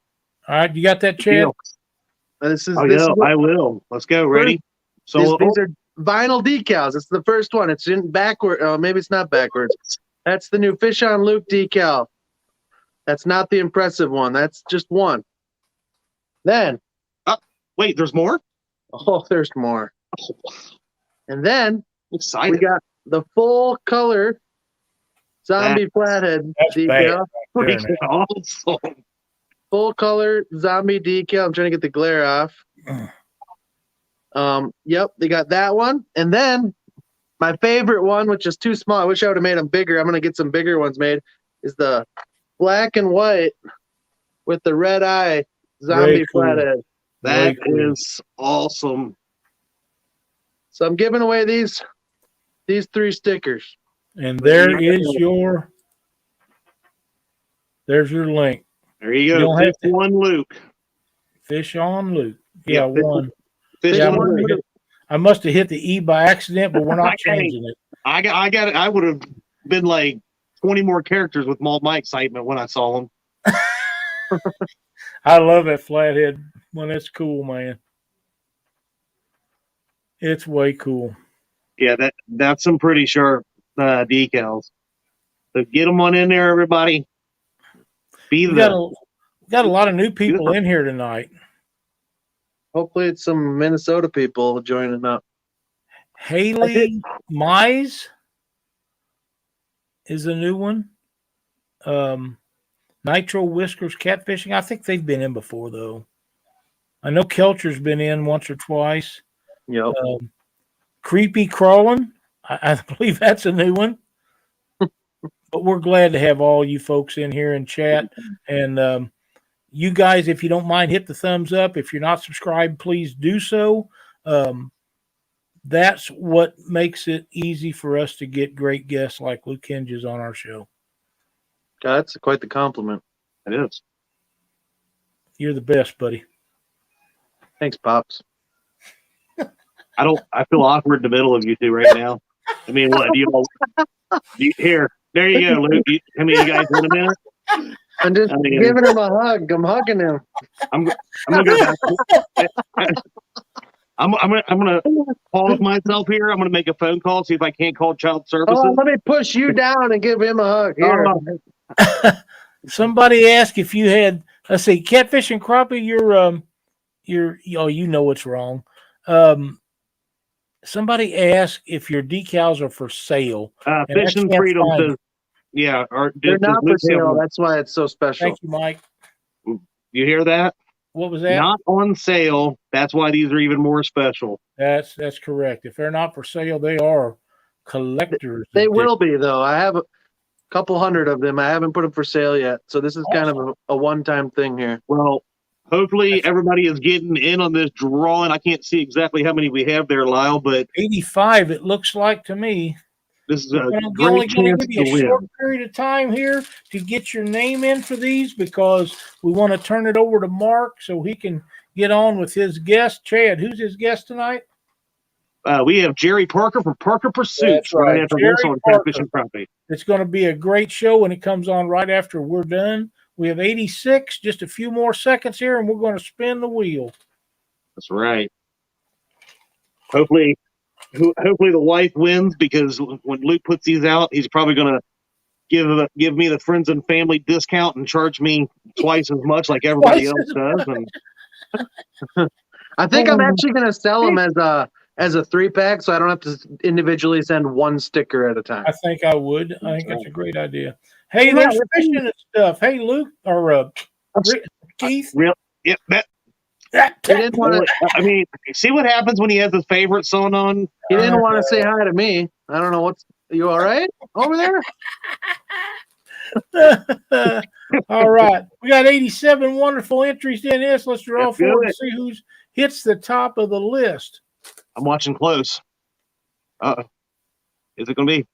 All right, you got that, Chad? I will. Let's go. Ready? So these are vinyl decals. It's the first one. It's in backward. Oh, maybe it's not backwards. That's the new Fish on Luke decal. That's not the impressive one. That's just one. Then, wait, there's more? Oh, there's more. Oh, wow. And then we got the full color zombie flathead decal. Awesome. Full color zombie decal. I'm trying to get the glare off. Yep, they got that one. And then my favorite one, which is too small, I wish I would have made them bigger. I'm going to get some bigger ones made, is the black and white with the red eye zombie flathead. That is awesome. So I'm giving away these 3 stickers. And there's your link. There you go. Fish on Luke. Fish on Luke. Yeah, one. Luke. I must have hit the E by accident, but we're not changing it. I got it. I would have been like 20 more characters with my excitement when I saw them. I love that flathead one. That's cool, man. It's way cool. Yeah, that's some pretty sharp decals. So get them on in there, everybody. We got a lot of new people in here tonight. Hopefully it's some Minnesota people joining up. Haley Mize is a new one. Nitro Whiskers Catfishing. I think they've been in before, though. I know Kelcher's been in once or twice. Yep. Creepy Crawling. I believe that's a new one. But we're glad to have all you folks in here and chat. And you guys, if you don't mind, hit the thumbs up. If you're not subscribed, please do so. That's what makes it easy for us to get great guests like Luke Hentges on our show. That's quite the compliment. It is. You're the best, buddy. Thanks, Pops. I feel awkward in the middle of you two right now. I mean, what do you here? There you go, Luke. How many of you guys in a minute? I'm just giving him a hug. I'm hugging him. I'm gonna go back. I'm gonna pause myself here. I'm gonna make a phone call, see if I can't call child services. Oh, let me push you down and give him a hug. Here. Somebody asked if you had, let's see, catfish and crappie. You know what's wrong. Somebody asked if your decals are for sale. Fishing Freedom says, yeah, they're not for sale. That's why it's so special. Thank you, Mike. You hear that? What was that? Not on sale. That's why these are even more special. That's correct. If they're not for sale, they are collectors. They will be, though. I have a couple hundred of them. I haven't put them for sale yet. So this is kind of a one-time thing here. Well, hopefully everybody is getting in on this drawing. I can't see exactly how many we have there, Lyle, but 85 it looks like to me. This is a We're only great going chance to give you to a short win. period of time here to get your name in for these because we want to turn it over to Mark so he can get on with his guest. Chad, who's his guest tonight? We have Jerry Parker from Parker Pursuits right after Jerry this on Parker. Catfish and Crappie. It's going to be a great show when it comes on right after we're done. We have 86, just a few more seconds here, and we're going to spin the wheel. That's right. Hopefully the wife wins because when Luke puts these out, he's probably going to give me the friends and family discount and charge me twice as much like everybody else does. And I think I'm actually going to sell them as a 3-pack, so I don't have to individually send one sticker at a time. I think I would. I think that's a great idea. Hey, there's fishing and stuff. Hey, Luke or Keith. Yeah, I mean, see what happens when he has his favorite song on. He didn't want to say hi to me. I don't know you all right over there? All right. We got 87 wonderful entries in this. Let's draw forward and see who hits the top of the list. I'm watching close. Is it going to be?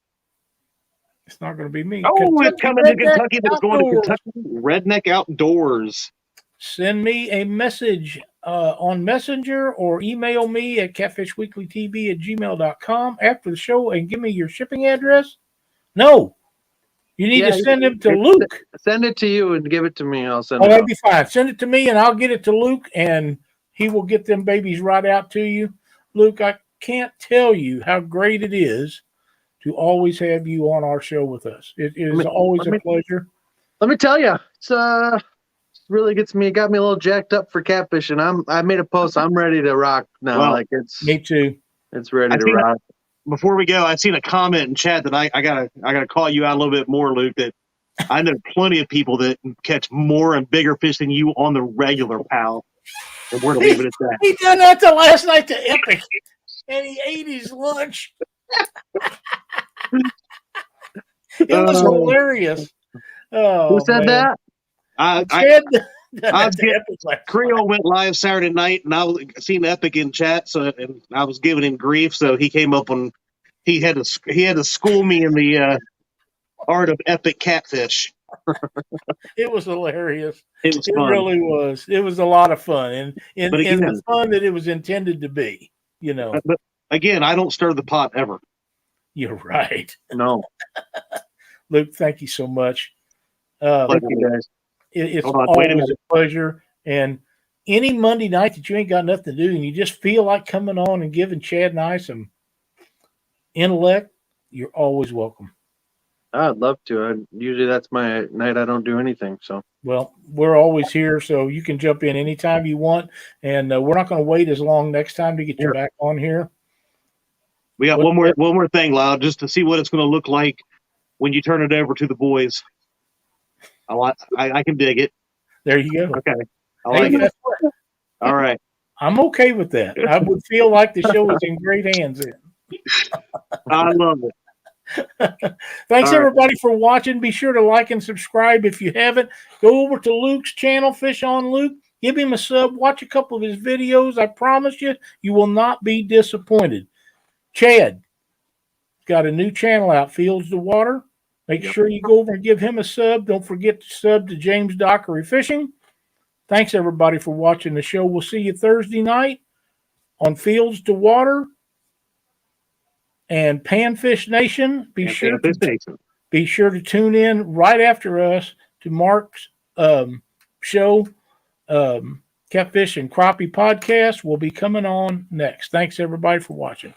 It's not going to be me. Oh, it's coming to Kentucky. It's going to Kentucky. Redneck Outdoors. Send me a message on Messenger or email me at catfishweeklytv@gmail.com after the show and give me your shipping address. No. You need to send it to Luke. Send it to you and give it to me. I'll send it. That'd be fine. Send it to me and I'll get it to Luke and he will get them babies right out to you. Luke, I can't tell you how great it is to always have you on our show with us. It is always a pleasure. Let me tell you, it's really got me a little jacked up for catfishing. I made a post. I'm ready to rock now. Well, me too. It's ready to rock. Before we go, I've seen a comment in chat that I gotta call you out a little bit more, Luke. That I know plenty of people that catch more and bigger fish than you on the regular, pal. And we're gonna leave it at that. He done that to last night to Epic, and he ate his lunch. It was hilarious. Oh, who said that? Creole went live Saturday night, and I seen Epic in chat, and I was giving him grief. So he came up and he had to school me in the art of epic catfish. It was hilarious. It was fun. It really was. It was a lot of fun, and the fun that it was intended to be. You know. But again, I don't stir the pot ever. You're right. No. Luke, thank you so much. Thank you, guys. It's always a pleasure. And any Monday night that you ain't got nothing to do and you just feel like coming on and giving Chad and I some intellect, you're always welcome. I'd love to. Usually that's my night. I don't do anything. So, well, we're always here, so you can jump in anytime you want. And we're not going to wait as long next time to get you back on here. We got one more thing, Lyle, just to see what it's going to look like when you turn it over to the boys. I can dig it. There you go. Okay. I like it. All right. I'm okay with that. I would feel like the show is in great hands then. I love it. Thanks everybody for watching. Be sure to like and subscribe if you haven't. Go over to Luke's channel, Fish on Luke. Give him a sub. Watch a couple of his videos. I promise you, you will not be disappointed. Chad got a new channel out, Fields to Water. Make sure you go over and give him a sub. Don't forget to sub to James Dockery Fishing. Thanks everybody for watching the show. We'll see you Thursday night on Fields to Water and Panfish Nation. Be sure to tune in right after us to Mark's show. Catfish and Crappie podcast will be coming on next. Thanks everybody for watching.